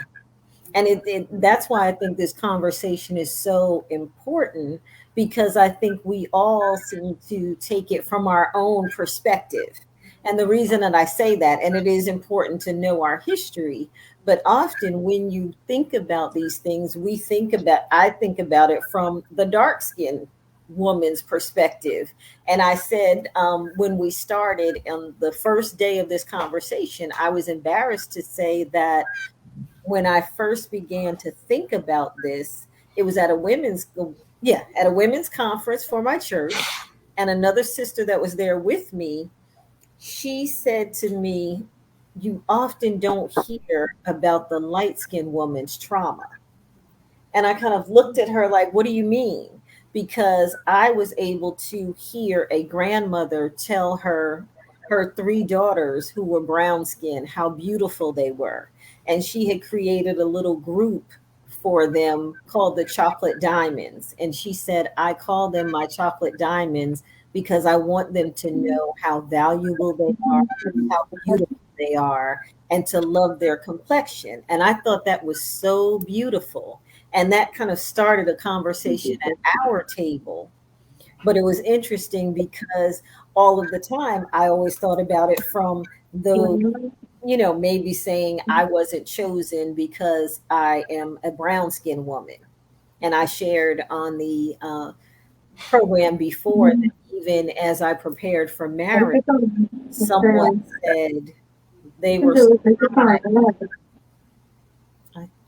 And that's why I think this conversation is so important, because I think we all seem to take it from our own perspective. And the reason that I say that, and it is important to know our history, but often when you think about these things, I think about it from the dark skinned woman's perspective. And I said, when we started on the first day of this conversation, I was embarrassed to say that when I first began to think about this, it was at a women's conference for my church, and another sister that was there with me, she said to me, "You often don't hear about the light-skinned woman's trauma." And I kind of looked at her like, "What do you mean?" Because I was able to hear a grandmother tell her three daughters who were brown skinned how beautiful they were. And she had created a little group for them called the Chocolate Diamonds. And she said, "I call them my chocolate diamonds because I want them to know how valuable they are, how beautiful they are, and to love their complexion." And I thought that was so beautiful, and that kind of started a conversation at our table. But it was interesting because all of the time I always thought about it from those, maybe saying I wasn't chosen because I am a brown skinned woman. And I shared on the program before that even as I prepared for marriage, someone said they were surprised.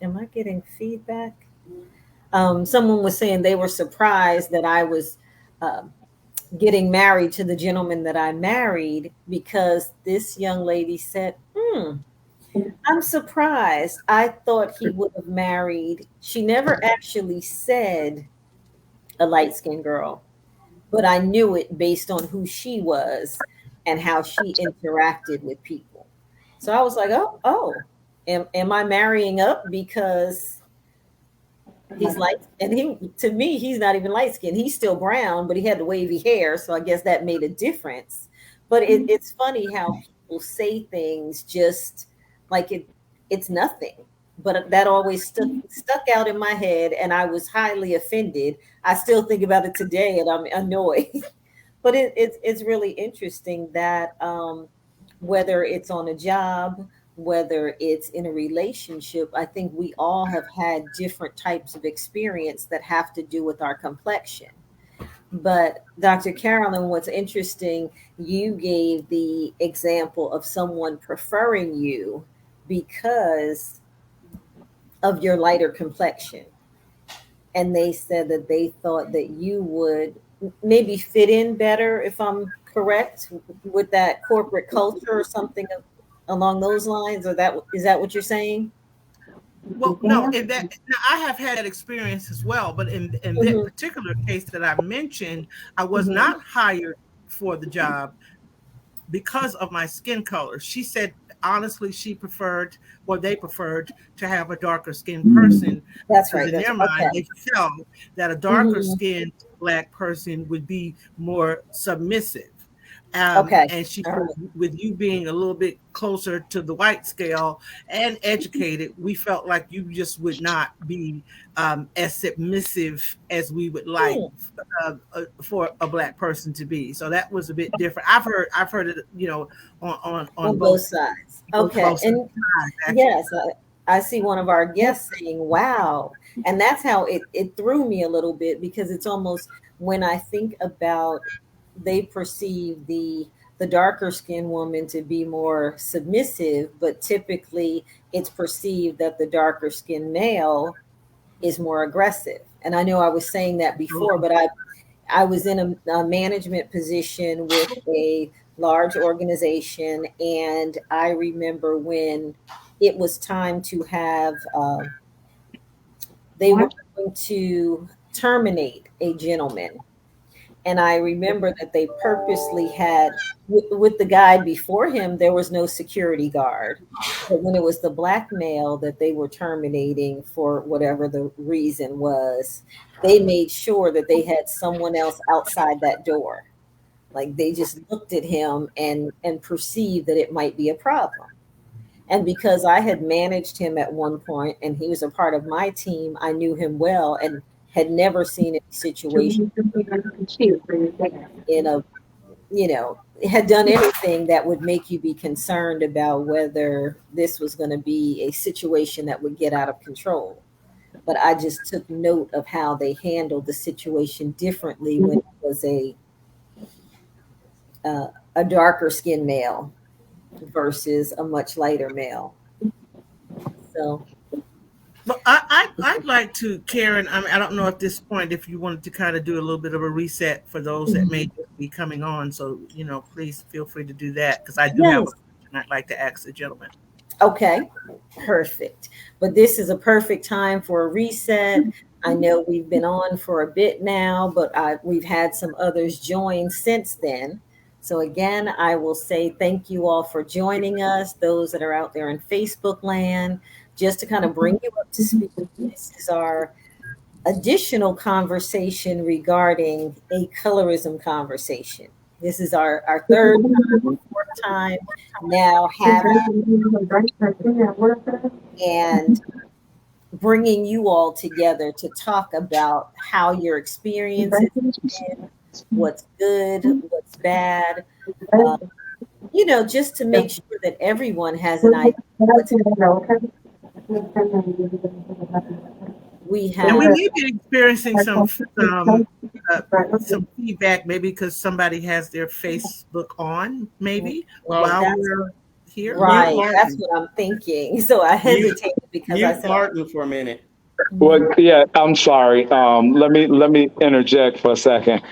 Am I getting feedback? Someone was saying they were surprised that I was uh, getting married to the gentleman that I married, because this young lady said, "I'm surprised. I thought he would have married." She never actually said a light skinned girl, but I knew it based on who she was and how she interacted with people. So I was like, oh, am I marrying up because he's light, and to me, he's not even light skinned. He's still brown, but he had the wavy hair. So I guess that made a difference. But it's funny how people say things just like it's nothing. But that always stuck out in my head, and I was highly offended. I still think about it today, and I'm annoyed. But it's really interesting that whether it's on a job, whether it's in a relationship, I think we all have had different types of experience that have to do with our complexion. But Dr. Carolyn, what's interesting, you gave the example of someone preferring you because of your lighter complexion. And they said that they thought that you would maybe fit in better, if I'm correct, with that corporate culture or something along those lines. Or that is that what you're saying? Well, no, in that now I have had that experience as well, but in that Hmm. particular case that I mentioned, I was Hmm. not hired for the job because of my skin color. She said honestly she preferred, or they preferred, to have a darker skinned person That's because right. in That's their mind okay. they felt that a darker Hmm. skinned black person would be more submissive. Okay. And she All said, right. with you being a little bit closer to the white scale and educated, we felt like you just would not be as submissive as we would like Hmm. for a black person to be. So that was a bit different. I've heard it, on On both both sides. both Okay. both And sides actually. yes, I see one of our guests saying, "Wow." And that's how it threw me a little bit, because it's almost, when I think about, they perceive the darker skinned woman to be more submissive, but typically it's perceived that the darker skinned male is more aggressive. And I know I was saying that before, but I was in a management position with a large organization, and I remember when it was time to have, they were going to terminate a gentleman. And I remember that they purposely had, with the guy before him, there was no security guard. But when it was the black male that they were terminating for whatever the reason was, they made sure that they had someone else outside that door. Like they just looked at him and perceived that it might be a problem. And because I had managed him at one point and he was a part of my team, I knew him well and had never seen any situation in a, had done anything that would make you be concerned about whether this was going to be a situation that would get out of control. But I just took note of how they handled the situation differently when it was a darker skinned male versus a much lighter male. So Well, I'd like to, Karen. I mean, I don't know at this point if you wanted to kind of do a little bit of a reset for those that may just be coming on. So, please feel free to do that because I do have a yes, question I'd like to ask the gentleman. okay, perfect. But this is a perfect time for a reset. I know we've been on for a bit now, but we've had some others join since then. So, again, I will say thank you all for joining us, those that are out there in Facebook land, just to kind of bring you up to speed. This is our additional conversation regarding a colorism conversation. This is our third time or fourth time now having and bringing you all together to talk about how your experiences been, what's good, what's bad, uh, just to make sure that everyone has an idea what's happening. We And we have, may be experiencing uh, some feedback, maybe because somebody has their Facebook on, maybe Well, while that's we're here. mute right. That's Martin. what I'm thinking. So I Mute, hesitated because I mute said, Martin for a minute. Well, mhm, yeah, I'm sorry. Let me interject for a second.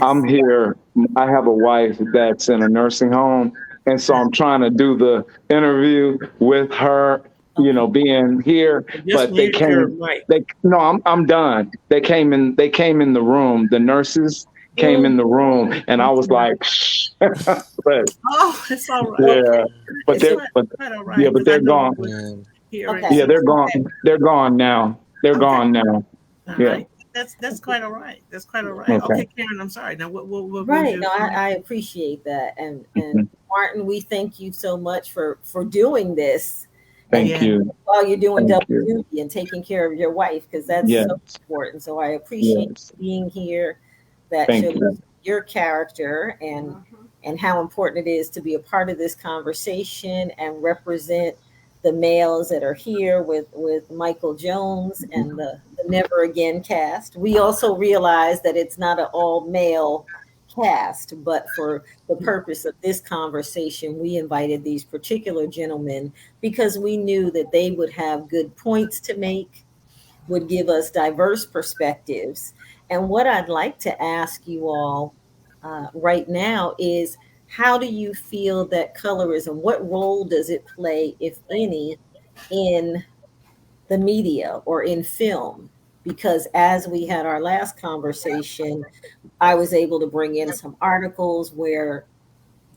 I'm yes. here. I have a wife that's in a nursing home, and so I'm trying to do the interview with her. Okay. Being here, Just but they mute your came. mic. They no, I'm done. They came in. They came in the room. The nurses came in Mm, the room, and I I'm was sorry. like, Shh. but Oh, it's all right. Okay. yeah, but It's they're So, quite all yeah, right but because I they're know we gone. were Mm. hearing okay. Yeah, some they're gone. feedback. They're gone now. They're Okay. gone now. All Yeah. right. That's quite all right. That's quite all right. Okay. Okay, Karen, I'm sorry. Now, what was Right. your No, comment? I appreciate that. And Mhm. Martin, we thank you so much for doing this and Thank Yeah. you. while you're doing Thank double you. duty and taking care of your wife, because that's Yes. so important. So I appreciate Yes. you being here. That Thank shows you. your character and how important it is to be a part of this conversation and represent the males that are here with Michael Jones and the Never Again cast. We also realize that it's not an all male cast, but for the purpose of this conversation, we invited these particular gentlemen because we knew that they would have good points to make, would give us diverse perspectives. And what I'd like to ask you all right now is how do you feel that colorism, what role does it play, if any, in the media or in film? Because as we had our last conversation, I was able to bring in some articles where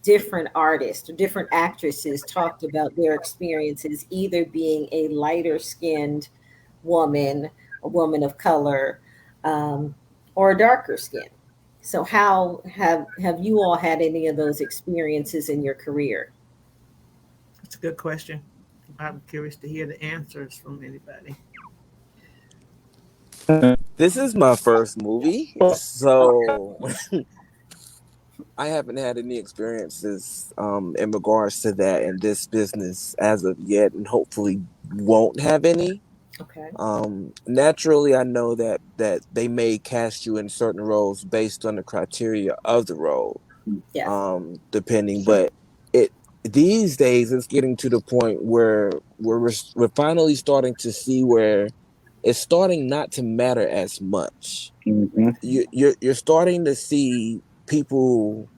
different artists or different actresses talked about their experiences either being a lighter skinned woman, a woman of color, um, or a darker skin. So, how have you all had any of those experiences in your career? It's a good question. I'm curious to hear the answers from anybody. This is my first movie, so I haven't had any experiences in regards to that in this business as of yet, and hopefully won't have any. Okay. Naturally, I know that they may cast you in certain roles based on the criteria of the role, Yes. depending. But it these days it's getting to the point where we're finally starting to see where it's starting not to matter as much. Mhm. You're starting to see people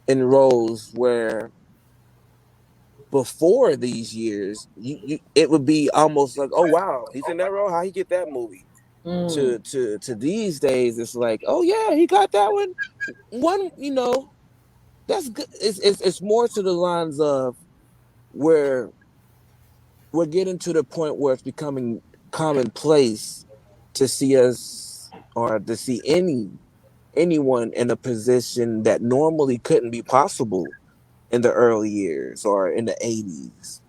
in roles where before these years you it would be almost like, oh wow, he's in that role, how he get that movie, Mm, to these days it's like, oh yeah, he got that one, that's good. It's more to the lines of where we're getting to the point where it's becoming commonplace to see us or to see anyone in a position that normally couldn't be possible in the early years or in the 80s.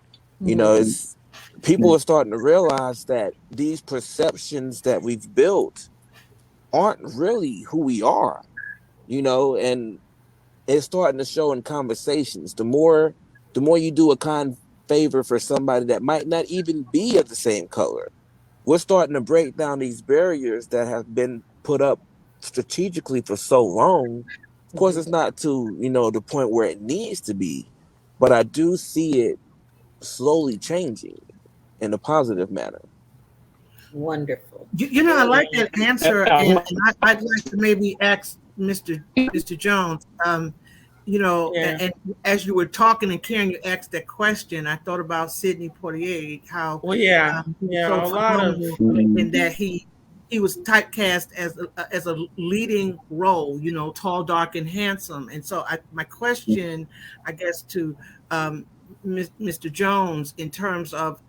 You know, Mhm. it's people are starting to realize that these perceptions that we've built aren't really who we are, you know, and it's starting to show in conversations. The more you do a kind favor for somebody that might not even be of the same color, we're starting to break down these barriers that have been put up strategically for so long. Of course, Mhm. it's not to, the point where it needs to be, but I do see it slowly changing in a positive manner. Wonderful. I Very like that answer, I'd like to maybe ask Mr. Jones. Yeah. And as you were talking and Karen, you asked that question. I thought about Sidney Poitier, how Well, yeah, he was so yeah. A lot of phenomenal in that he was typecast as a leading role. Tall, dark, and handsome. And so, my question, I guess, to um, Mr. Jones, in terms of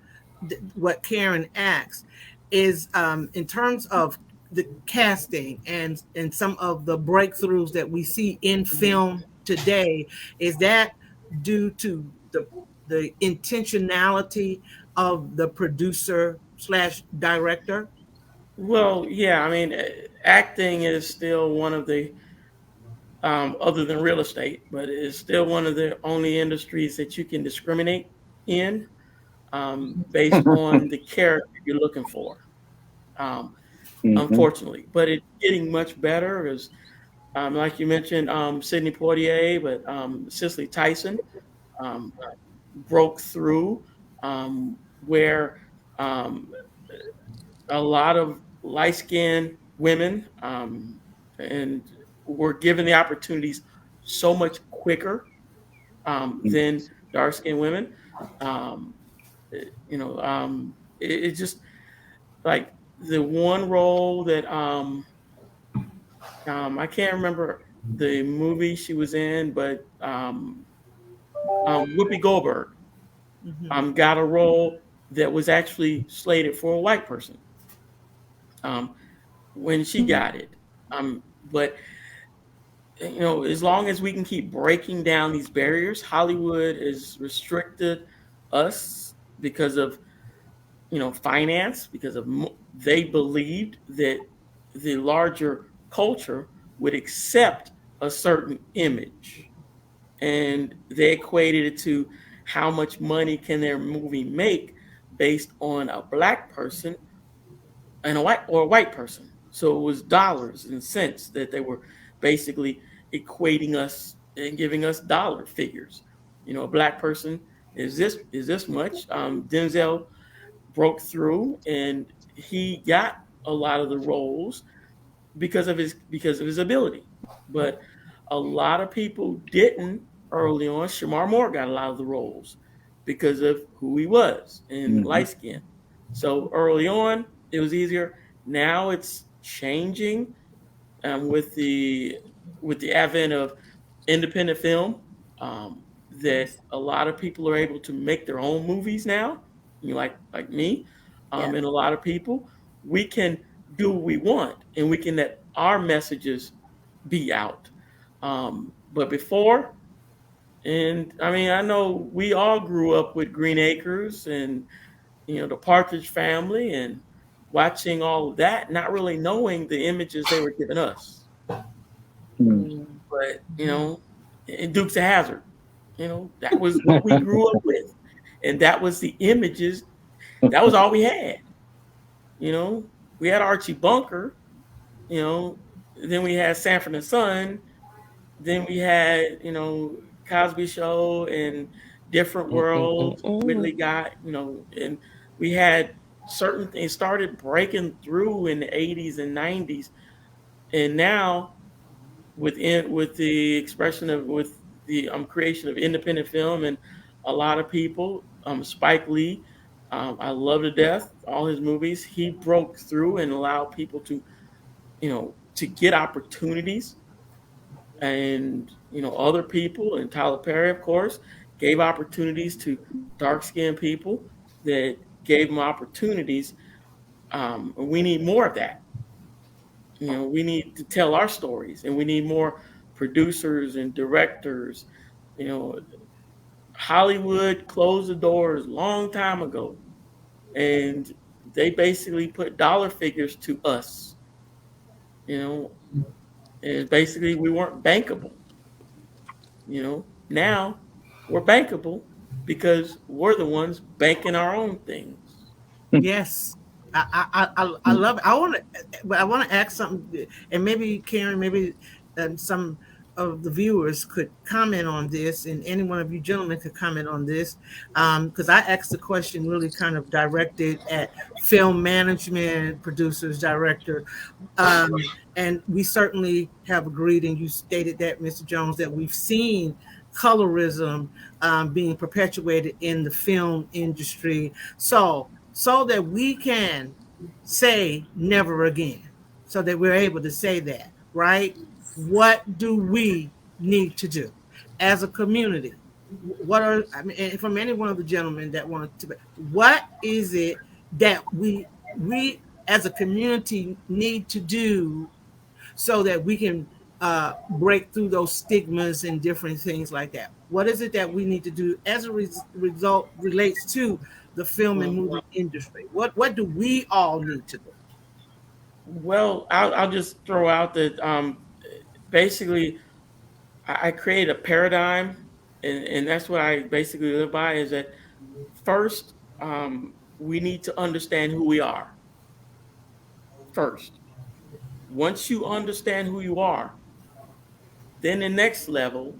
what Karen asked, is in terms of the casting and some of the breakthroughs that we see in Mhm. film today, is that due to the intentionality of the producer slash director? well, yeah. I mean, acting is still one of the other than real estate, but it's still one of the only industries that you can discriminate in based on the character you're looking for. Um, Unfortunately, but it's getting much better. As like you mentioned, Sidney Poitier, but Cicely Tyson um, broke through where um, a lot of light skinned women and were given the opportunities so much quicker than dark skinned women. Um, it just like the one role that I can't remember the movie she was in, but Whoopi Goldberg Mm-hmm. got a role that was actually slated for a white person um, when she got it. But as long as we can keep breaking down these barriers, Hollywood has restricted us because of finance, because of they believed that the larger culture would accept a certain image, and they equated it to how much money can their movie make based on a black person and a white person. So it was dollars and cents that they were basically equating us and giving us dollar figures. A black person is this much. Denzel broke through and he got a lot of the roles because of his ability. But a lot of people didn't early on. Shamar Moore got a lot of the roles because of who he was and light skin. So early on, it was easier. Now it's changing with the advent of independent film. That Yes. a lot of people are able to make their own movies now. Like me, Yes. and a lot of people, we can do what we want, and we can let our messages be out. But before, and I mean, I know we all grew up with Green Acres and the Partridge Family and watching all of that, not really knowing the images they were giving us. Mm. But in Dukes of Hazard, that was what we grew up with, and that was the images. That was all we had. You know, we had Archie Bunker. You know, then we had Sanford and Son. Then we had Cosby Show and Different World. Whitley got and we had certain things started breaking through in the 80s and 90s, and now with the expression of with the creation of independent film and a lot of people, Spike Lee, I love to death all his movies. He broke through and allowed people to get opportunities, and other people, and Tyler Perry, of course, gave opportunities to dark skinned people that gave them opportunities. We need more of that. We need to tell our stories, and we need more producers and directors, you know, Hollywood closed the doors a long time ago, and they basically put dollar figures to us. You know, and basically we weren't bankable. Now we're bankable because we're the ones banking our own things. Yes. I love it. I want to ask something, and maybe Karen, maybe some of the viewers could comment on this, and any one of you gentlemen could comment on this, because I asked the question really kind of directed at film management, producers, director, and we certainly have agreed, and you stated that, Mr. Jones, that we've seen colorism being perpetuated in the film industry. So that we can say never again, so that we're able to say that, right? What do we need to do as a community? What are, I mean, and from any one of the gentlemen that want to, what is it that we as a community need to do so that we can break through those stigmas and different things like that? What is it that we need to do as a result relates to the film and movie industry? What do we all need to do? Well, I'll just throw out that basically I create a paradigm, and that's what I basically live by. Is that first we need to understand who we are first. Once you understand who you are, then the next level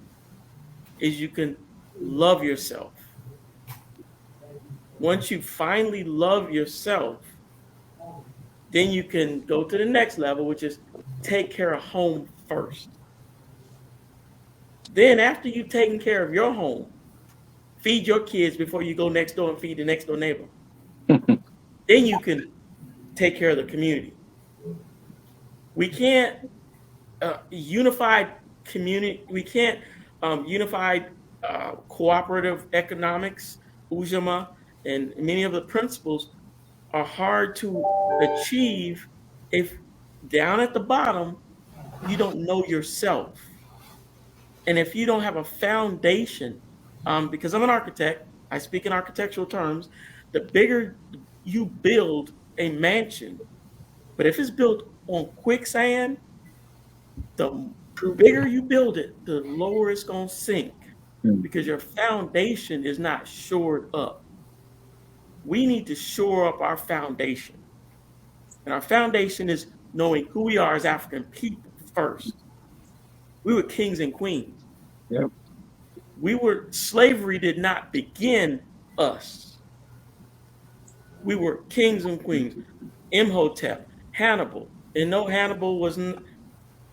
is you can love yourself. Once you finally love yourself, then you can go to the next level, which is take care of home first. Then, after you've taken care of your home, feed your kids before you go next door and feed the next door neighbor. Then you can take care of the community. We can't unified community. We can't unified cooperative economics, Ujima, and many of the principles are hard to achieve if down at the bottom you don't know yourself. And if you don't have a foundation, because I'm an architect, I speak in architectural terms, the bigger you build a mansion, but if it's built on quicksand, the bigger you build it, the lower it's going to sink because your foundation is not shored up. We need to shore up our foundation. And our foundation is knowing who we are as African people first. We were kings and queens. Yep. Slavery did not begin us. We were kings and queens. Imhotep, Hannibal. And no, Hannibal wasn't,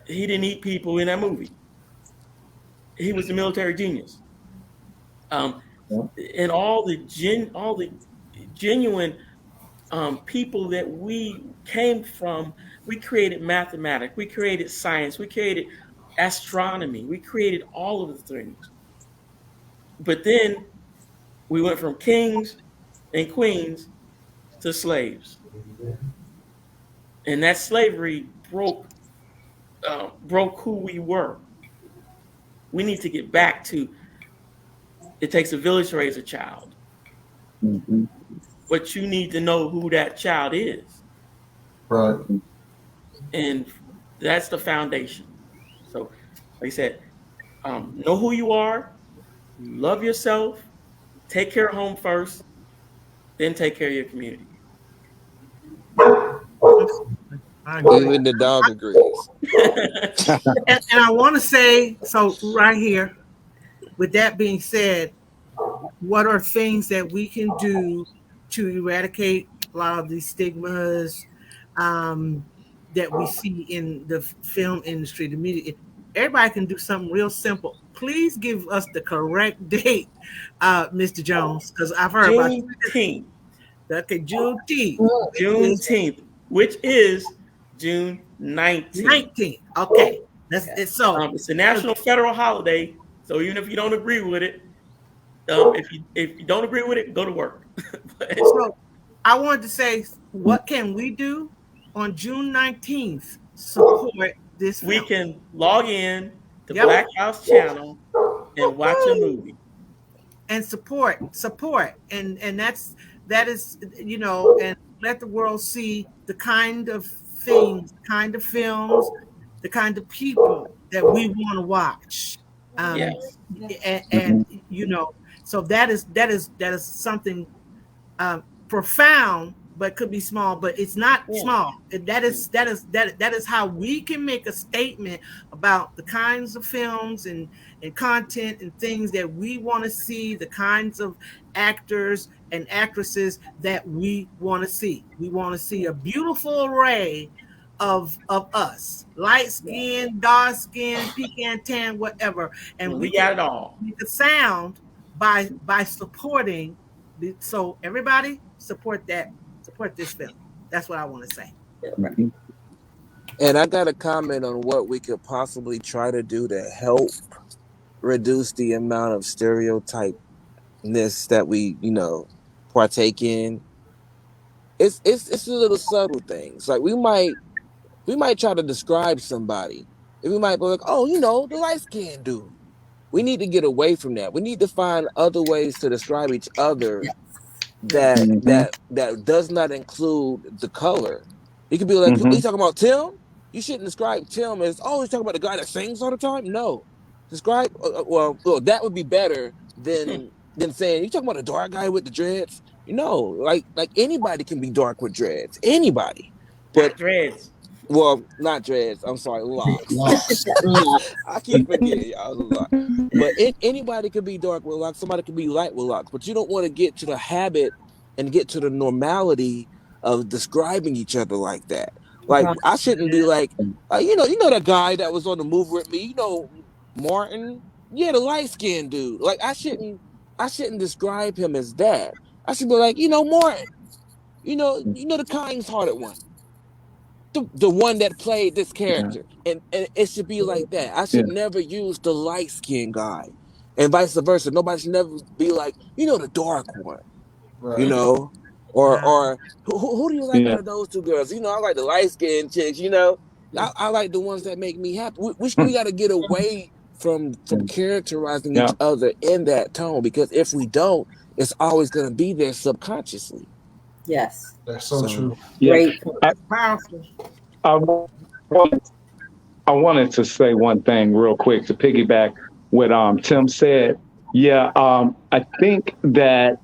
he didn't eat people in that movie. He was the military genius. And all the genuine people that we came from, we created mathematics, we created science, we created astronomy, we created all of the things. But then we went from kings and queens to slaves, and that slavery broke who we were. We need to get back to it takes a village to raise a child, but you need to know who that child is, Right. and that's the foundation. So, like I said, know who you are, love yourself, take care of home first, then take care of your community. I agree. Even the dog agrees. And I want to say, so right here, with that being said, what are things that we can do to eradicate a lot of these stigmas that we see in the film industry, the media? Everybody can do something real simple. Please give us the correct date, Mr. Jones, because I've heard about Juneteenth. okay, Juneteenth. Juneteenth, which is June 19th. 19th. Okay. That's it. So it's a national federal holiday. So even if you don't agree with it, if you don't agree with it, go to work. So I wanted to say, what can we do on June 19th support this film? We can log in to Black House Channel and watch a movie. and support, and that is, and let the world see the kind of things, the kind of films, the kind of people that we want to watch. um Yes. and so that is something profound, but could be small, but it's not Yeah. small. That is how we can make a statement about the kinds of films and content and things that we want to see, the kinds of actors and actresses that we want to see. We want to see a beautiful array of us, light skin, dark skin, pecan tan, whatever, and we We can got it all. make a sound by supporting. So everybody support this film. That's what I want to say. Mhm. And I got a comment on what we could possibly try to do to help reduce the amount of stereotypeness that we, partake in. It's the little subtle things. Like we might try to describe somebody. And we might be like, oh, the light skinned dude. We need to get away from that. We need to find other ways to describe each other Yes. Yes. that Mhm. that that does not include the color. You could be like, "Are you Mhm. talking about Tim? You shouldn't describe Tim as, oh, he's talking about the guy that sings all the time." No, describe. Well, that would be better than saying you talking about the dark guy with the dreads. Like anybody can be dark with dreads. Anybody, but Not dreads. well, not dreads. I'm sorry, locks. Locks. I keep forgetting y'all locks. But anybody could be dark with locks. Somebody could be light with locks. But you don't want to get to the habit and get to the normality of describing each other like that. Like Right. I shouldn't be like, you know that guy that was on the move with me. Martin. Yeah, the light skinned dude. Like I shouldn't describe him as that. I should be like, Martin. The kind hearted one, the one that played this Yeah. character. And it should be like that. I Yeah. should never use the light skinned guy. And vice versa. Nobody should never be like, the dark one, you Right. know? Or Wow. or who do you like out Yeah. of those two girls? I like the light skinned chicks. I like the ones that make me happy. We gotta get away from characterizing each Yeah. other in that tone, because if we don't, it's always gonna be there subconsciously. Yes. That's so So true. Yeah. Great point. I, Powerful. I wanted I wanted to say one thing real quick to piggyback what Tim said. Yeah, I think that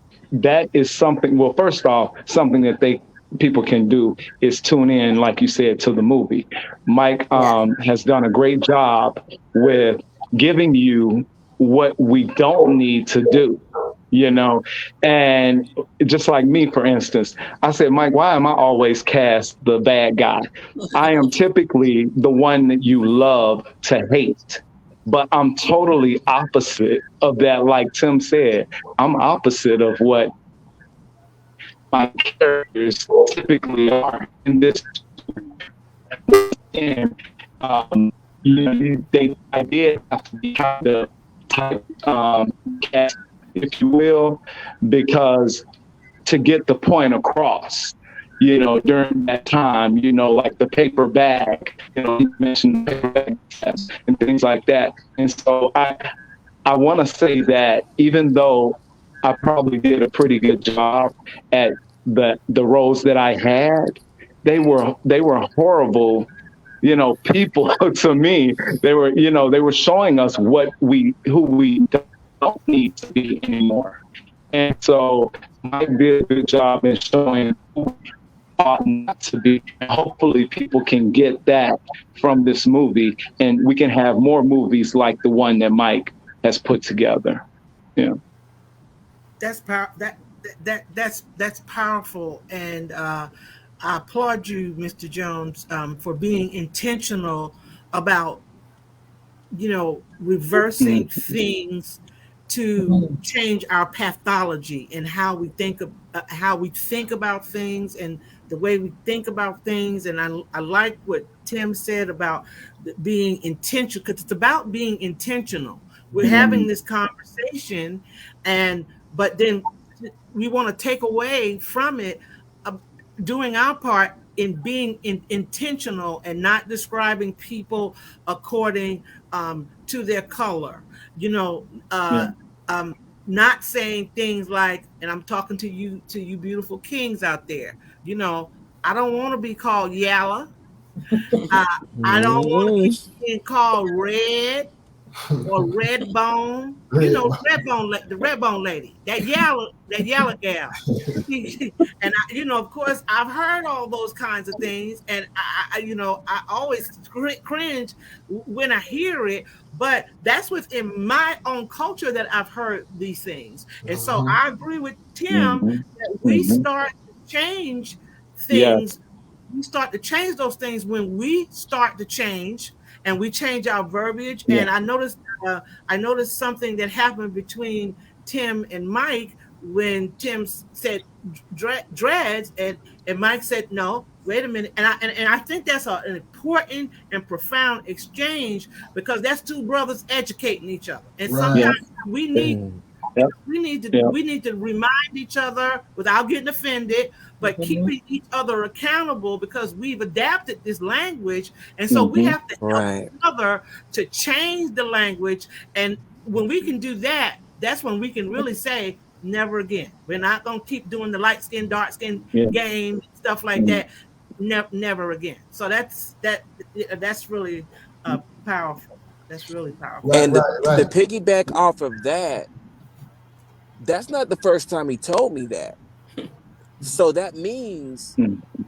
is something. Well, first off, something that they people can do is tune in, like you said, to the movie. Mike Yes. has done a great job with giving you what we don't need to do. You know, and just like me, for instance, I said, Mike, why am I always cast the bad guy? I am typically the one that you love to hate, but I'm totally opposite of that. Like Tim said, I'm opposite of what my characters typically are in this. And I did have to be kind of type cast, if you will, because to get the point across. During that time, like the paper bag, you mentioned the paper bag test and things like that. And so I want to say that even though I probably did a pretty good job at the roles that I had, they were horrible, people to me. They were showing us who we don't need to be anymore. And so Mike did a good job in showing who ought not to be. And hopefully people can get that from this movie, and we can have more movies like the one that Mike has put together. Yeah. That's power. That's powerful, and I applaud you, Mr. Jones, for being intentional about reversing Mm. things to change our pathology and how we think about things and the way we think about things. And I like what Tim said about being intentional, because it's about being intentional. We're having Mm. this conversation, and but then we want to take away from it, uh, doing our part in being intentional and not describing people according to their color. You know, Yeah. uh, um, not saying things like, and I'm talking to you beautiful kings out there, you know, I don't want to be called Yalla. I, I don't want to be Mm, being called Red or Red Bone. You Red know, one. the Red Bone lady, that yellow gal. And you know, of course, I've heard all those kinds of things, and you know, I always cringe when I hear it. But that's within my own culture that I've heard these things, and so Mhm. I agree with Tim Mm-hmm. that we Mm-hmm. start to change Yes. things. We start to change those things when we start to change and we change our verbiage. Yeah. And I noticed something that happened between Tim and Mike when Tim said dreads, and Mike said no. Wait a minute, and I think that's an important and profound exchange because that's two brothers educating each other. And Right. Yeah. sometimes we need mm, Yep. Yeah. we need to remind each other without getting offended, but Mhm. keeping each other accountable because we've adapted this language, and so we Mm-hmm. have to help right. each other to change the language. And when we can do that, that's when we can really say never again. We're not going to keep doing the light skin dark skin Yeah. game stuff like Mm-hmm. that. Never again. So that's really powerful. That's really powerful. Right. And Right. the Right. piggyback off of that, that's not the first time he told me that. So that means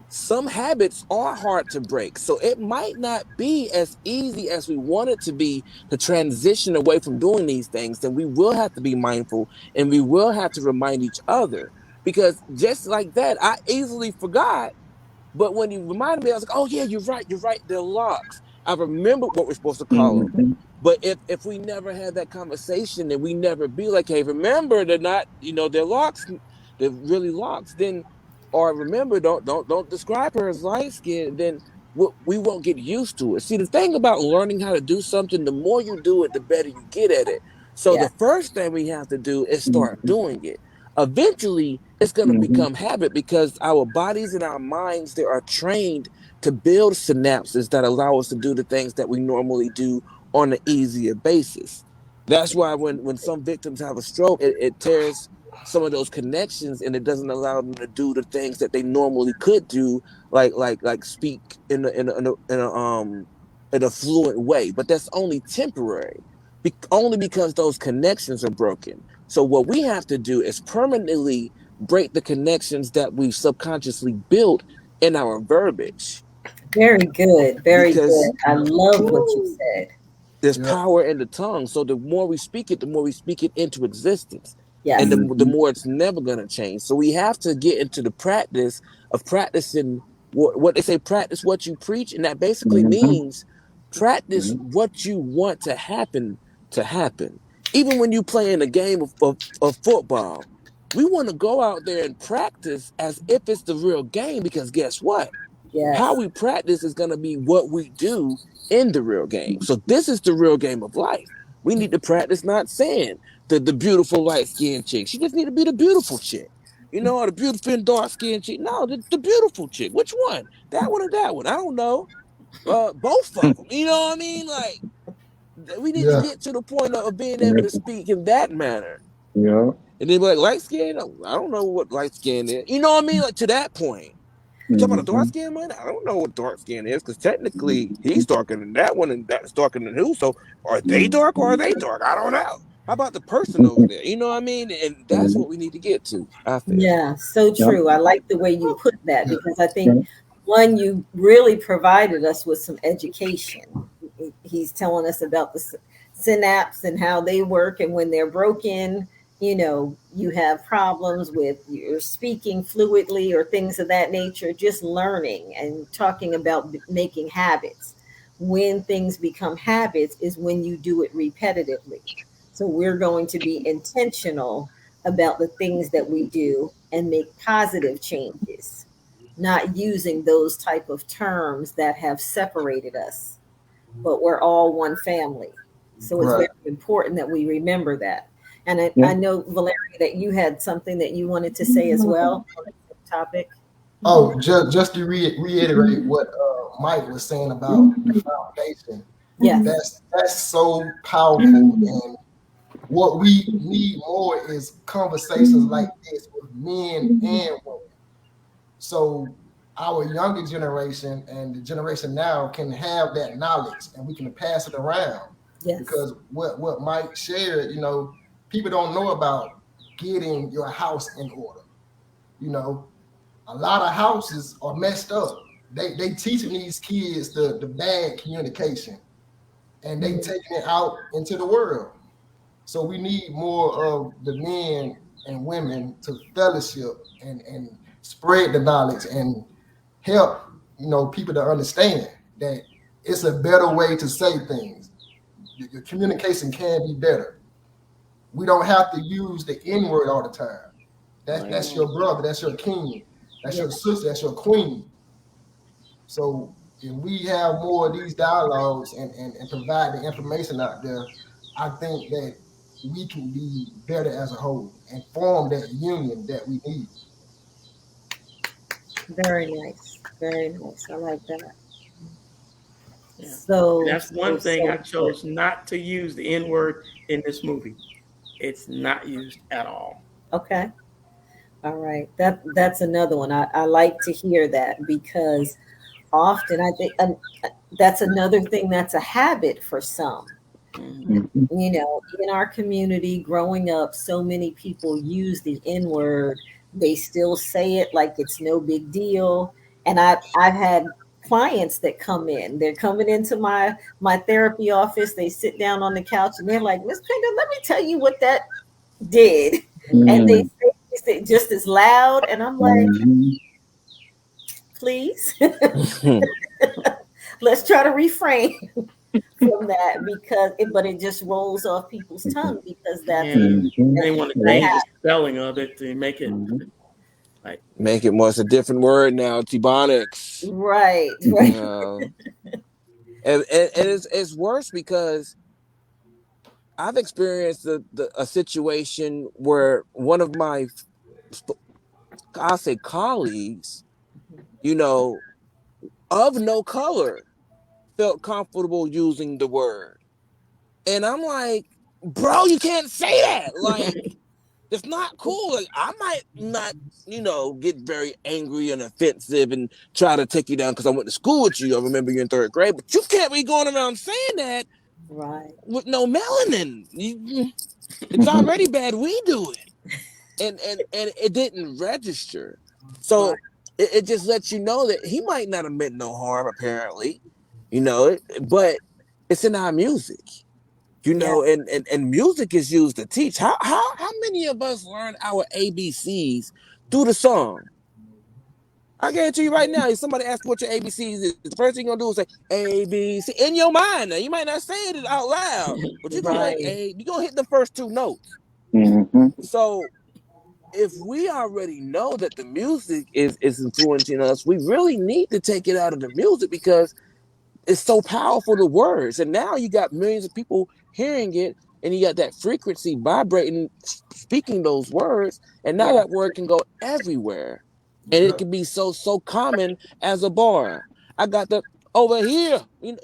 some habits are hard to break. So it might not be as easy as we want it to be to transition away from doing these things. Then we will have to be mindful and we will have to remind each other. Because just like that, I easily forgot. But when you reminded me, I was like, "Oh yeah, you're right. They're locks. I remember what we're supposed to call them." Mm-hmm. But if we never had that conversation and we never be like, "Hey, remember they're not, they're locks. They're really locks." Then, or remember, don't describe her as light skinned. Then we won't get used to it. See, the thing about learning how to do something, the more you do it, the better you get at it. So Yeah. the first thing we have to do is start Mm-hmm. doing it. Eventually it's going to Mm-hmm. become habit because our bodies and our minds, they are trained to build synapses that allow us to do the things that we normally do on an easier basis. That's why when some victims have a stroke, it tears some of those connections and it doesn't allow them to do the things that they normally could do, like speak in a fluent way. But that's only temporary, only because those connections are broken. So what we have to do is permanently break the connections that we've subconsciously built in our verbiage. Very good. Very good. Because I love what you woo, said. there's Yeah. power in the tongue. So the more we speak it, the more we speak it into existence. And Yes. the more it's never going to change. So we have to get into the practice of practicing what they say, practice what you preach. And that basically Mm-hmm. means practice what you want to happen to happen. Even when you play in a game of football, we want to go out there and practice as if it's the real game because guess what? How Yes. we practice is going to be what we do in the real game. So this is the real game of life. We need to practice not saying the beautiful light skinned chick. She just need to be the beautiful chick. Or the beautiful and dark skinned chick. No, the beautiful chick. Which one? That one or that one? I don't know. Both of them. You know what I mean? Like we need to Yeah. get to the point of being able to speak in that manner. Yeah. And then be like light skin. I don't know what light skin is. You know what I mean? Like to that point. You talking about a dark Mm-hmm. skin man? I don't know what dark skin is because technically he's darker than that one and that's darker than who. So are they dark or are they dark? I don't know. How about the person over there? You know what I mean? And that's what we need to get to, I feel. Yeah, so Yeah. true. I like the way you put that Yeah. because I think one, you really provided us with some education. He's telling us about the synapse and how they work, and when they're broken, you have problems with your speaking fluidly or things of that nature. Just learning and talking about making habits. When things become habits is when you do it repetitively. So we're going to be intentional about the things that we do and make positive changes, not using those type of terms that have separated us, but we're all one family. So it's very Right. important that we remember that. And Yeah. I know, Valeria, that you had something that you wanted to say as well on the topic. Oh, just to reiterate what Mike was saying about the foundation. Yes. That's so powerful, and What we need more is conversations like this with men and women. So our younger generation and the generation now can have that knowledge and we can pass it around. Yes. Because what Mike shared, people don't know about getting your house in order. You know, a lot of houses are messed up. They teaching these kids the bad communication and they Mhm. taking it out into the world. So we need more of the men and women to fellowship and spread the knowledge and help, people to understand that it's a better way to say things. Your communication can be better. We don't have to use the N word all the time. Right. That's your brother, that's your king, that's Yeah. your sister, that's your queen. So if we have more of these dialogues and provide the information out there, I think that we can be better as a whole and form that union that we need. Very nice. Very nice. I like that. Yeah. And So, that's so, one thing I so good. chose not to use the N word in this movie. It's not used at all. Okay. All right. That's another one. I like to hear that because often I think that's another thing that's a habit for some. Hmm. In our community growing up, so many people use the N word. They still say it like it's no big deal. And I've had clients that come in. They're coming into my therapy office. They sit down on the couch and they're like, Miss Pender, let me tell you what that did. And Mm, they say it just as loud. And I'm like, please, let's try to refrain from that because it just rolls off people's tongue because Yeah. They want to that change the happens. spelling of it to make it like, Make it more. It's a different word now. Ebonics. Right, You right, know, and it's worse because I've experienced a situation where one of my, I'll say, colleagues, you know, of no color, felt comfortable using the word, and I'm like, bro, you can't say that. Like, it's not cool. Like, I might not, get very angry and offensive and try to take you down because I went to school with you. I remember you in third grade, but you can't be going around saying that right, with no melanin. It's already bad. We do it, and it didn't register. right. So it just lets you know that he might not have meant no harm. Apparently, but it's in our music. Yeah, And music is used to teach. How many of us learn our ABCs through the song? I guarantee you right now, if somebody asks what your ABCs is, the first thing you're gonna do is say ABC in your mind. Now you might not say it out loud, but you're gonna say right, A. You're gonna hit the first two notes. So if we already know that the music is influencing us, we really need to take it out of the music because it's so powerful, the words. And now you got millions of people hearing it, and you got that frequency vibrating, speaking those words, and now yeah, that word can go everywhere, and it yep, can be so common as a bar. I got the over here, and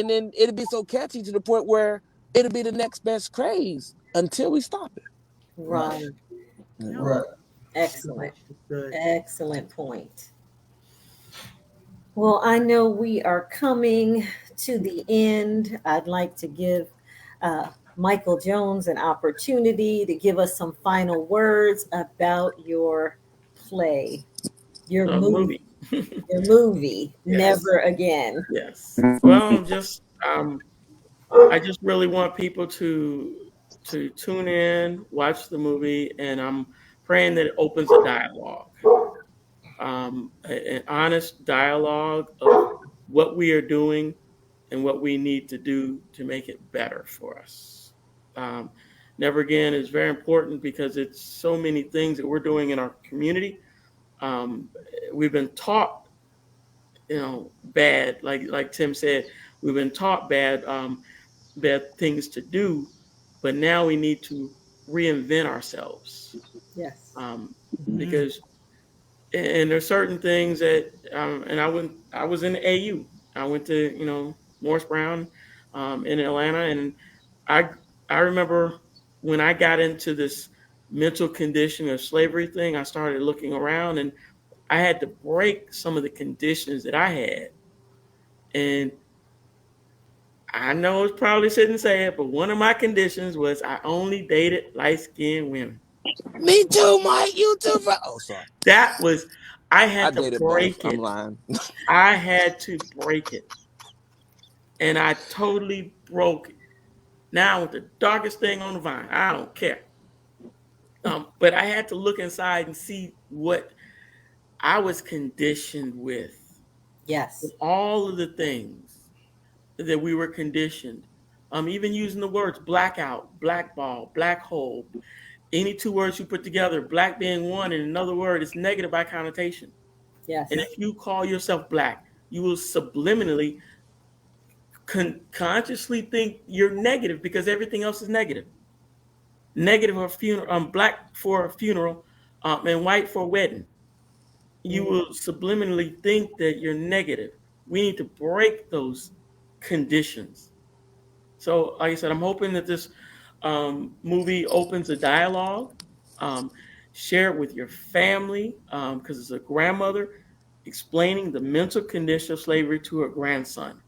then it'll be so catchy to the point where it'll be the next best craze until we stop it. right, right. Yep. right. It's good. Excellent, It's good. excellent point. Well, I know we are coming to the end. I'd like to give Michael Jones an opportunity to give us some final words about your play, your the movie, movie. Never Yes. Again. Yes. Well, just I just really want people to tune in, watch the movie, and I'm praying that it opens a dialogue, an honest dialogue of what we are doing and what we need to do to make it better for us. Um, Never Again is very important because it's so many things that we're doing in our community. Um, we've been taught, bad, like Tim said, we've been taught bad things to do, but now we need to reinvent ourselves, Yes. um, Mhm. because and there's certain things that and I was in the AU. I went to Morris Brown in Atlanta, and I I remember when I got into this mental condition of slavery thing, I started looking around and I had to break some of the conditions that I had. And I know it's probably shouldn't say it, but one of my conditions was I only dated light skinned women. Me too, Mike. You too. Oh, sorry. That was, I I had to dated both. break I'm it. lying. I had to break it. And I totally broke it. Now with the darkest thing on the vine, I don't care. But I had to look inside and see what I was conditioned with Yes. all of the things that we were conditioned. Even using the words blackout, blackball, black hole, any two words you put together, black being one and another word is negative by connotation. And Yes. if you call yourself black, you will subliminally, consciously think you're negative because everything else is negative. Negative or funeral, black for a funeral, and white for a wedding. You Mm. will subliminally think that you're negative. We need to break those conditions. So, like I said, I'm hoping that this movie opens a dialogue. Um, Share it with your family because it's a grandmother explaining the mental condition of slavery to her grandson.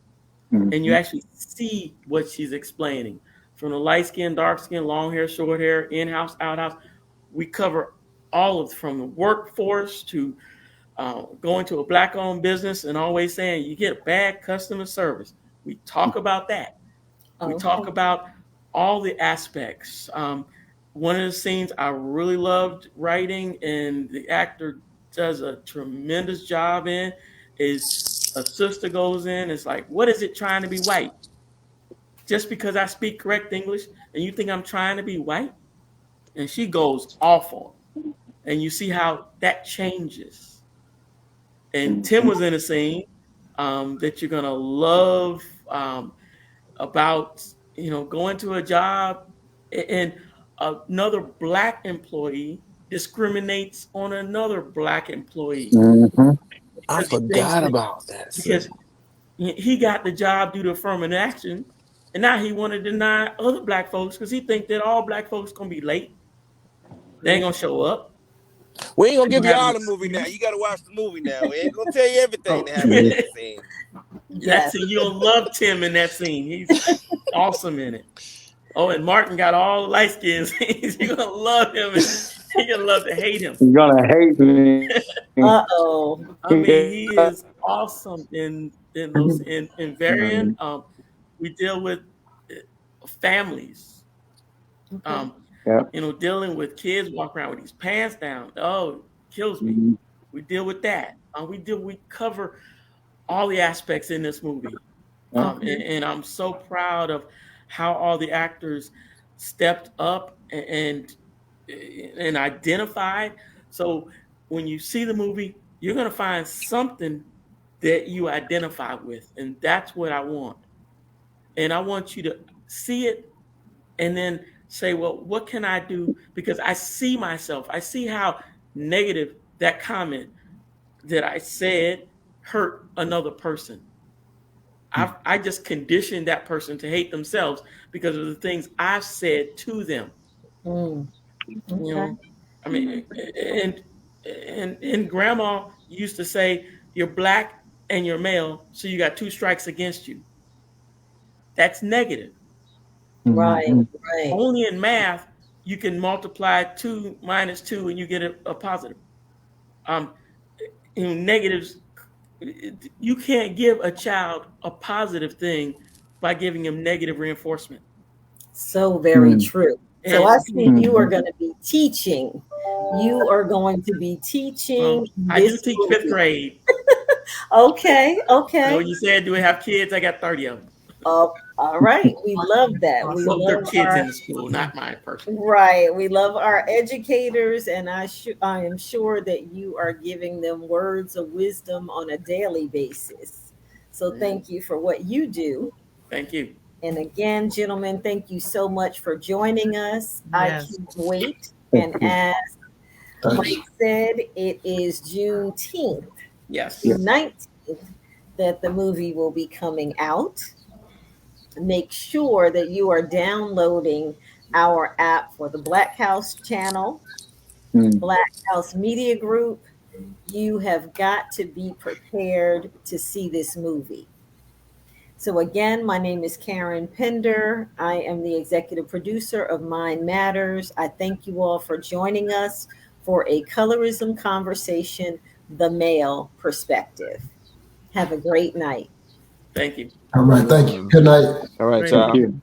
And you Mhm. actually see what she's explaining from the light skin, dark skin, long hair, short hair, in house, out house. We cover all of from the workforce to going to a black owned business and always saying you get bad customer service. We talk about that. We talk Okay. about all the aspects. One of the scenes I really loved writing, and the actor does a tremendous job in, is a sister goes in. It's like, what is it trying to be white? Just because I speak correct English, and you think I'm trying to be white? And she goes awful, and you see how that changes. And Tim was in a scene that you're gonna love. About going to a job and another black employee discriminates on another black employee Mhm. I because he thinks forgot that about that because scene. he got the job due to affirmative action, and now he want to deny other black folks because he think that all black folks gonna be late, they ain't Mm. gonna show up, We ain't gonna they give gonna you have an all the movie now. excuse. You gotta watch the movie now. We ain't gonna tell you everything Oh, that happened in that scene. that's Yes. it. You'll love Tim in that scene. He's awesome in it. Oh, and Martin got all the light skins. You're gonna love him, and you're gonna love to hate him. You're gonna hate me. Uh-oh. I mean, Yeah. he is awesome in those in variant. We deal with families. Okay. Um, Yeah. dealing with kids walking around with these pants down. Oh, kills me. Mhm. We deal with that. We cover all the aspects in this movie. Yeah. And I'm so proud of how all the actors stepped up and identified. So when you see the movie, you're gonna find something that you identify with, and that's what I want. And I want you to see it and then say, well, what can I do? Because I see myself. I see how negative that comment that I said hurt another person. I just conditioned that person to hate themselves because of the things I've said to them. Mm. You Okay. know, I mean, and grandma used to say, "You're black and you're male, so you got two strikes against you." That's negative. Right. Mhm. Right. Only in math you can multiply two minus two and you get a positive. Um, Negatives, you can't give a child a positive thing by giving him negative reinforcement. So very Mhm. true. So And I see you are Mhm. going to be teaching. You are going to be teaching I do this teach fifth movie. grade. Okay. So Okay. you said, do we have kids? I got 30 of them. All right. We love that. We Well, they're love kids our in the school, not mine personally. right. We love our educators, and I am sure that you are giving them words of wisdom on a daily basis. So Yeah. thank you for what you do. Thank you. And again, gentlemen, thank you so much for joining us. I Yes. can't wait. Thank And you. as Thanks. Mike said, it is Juneteenth, Yes. Yeah. June 19th, that the movie will be coming out. Make sure that you are downloading our app for the Black House channel, Mm. Black House Media Group. You have got to be prepared to see this movie. So, again, my name is Karen Pender. I am the executive producer of Mind Matters. I thank you all for joining us for a colorism conversation, the male perspective. Have a great night. Thank you. All right. Thank you. Good night. All right, Great. Thank y'all. you.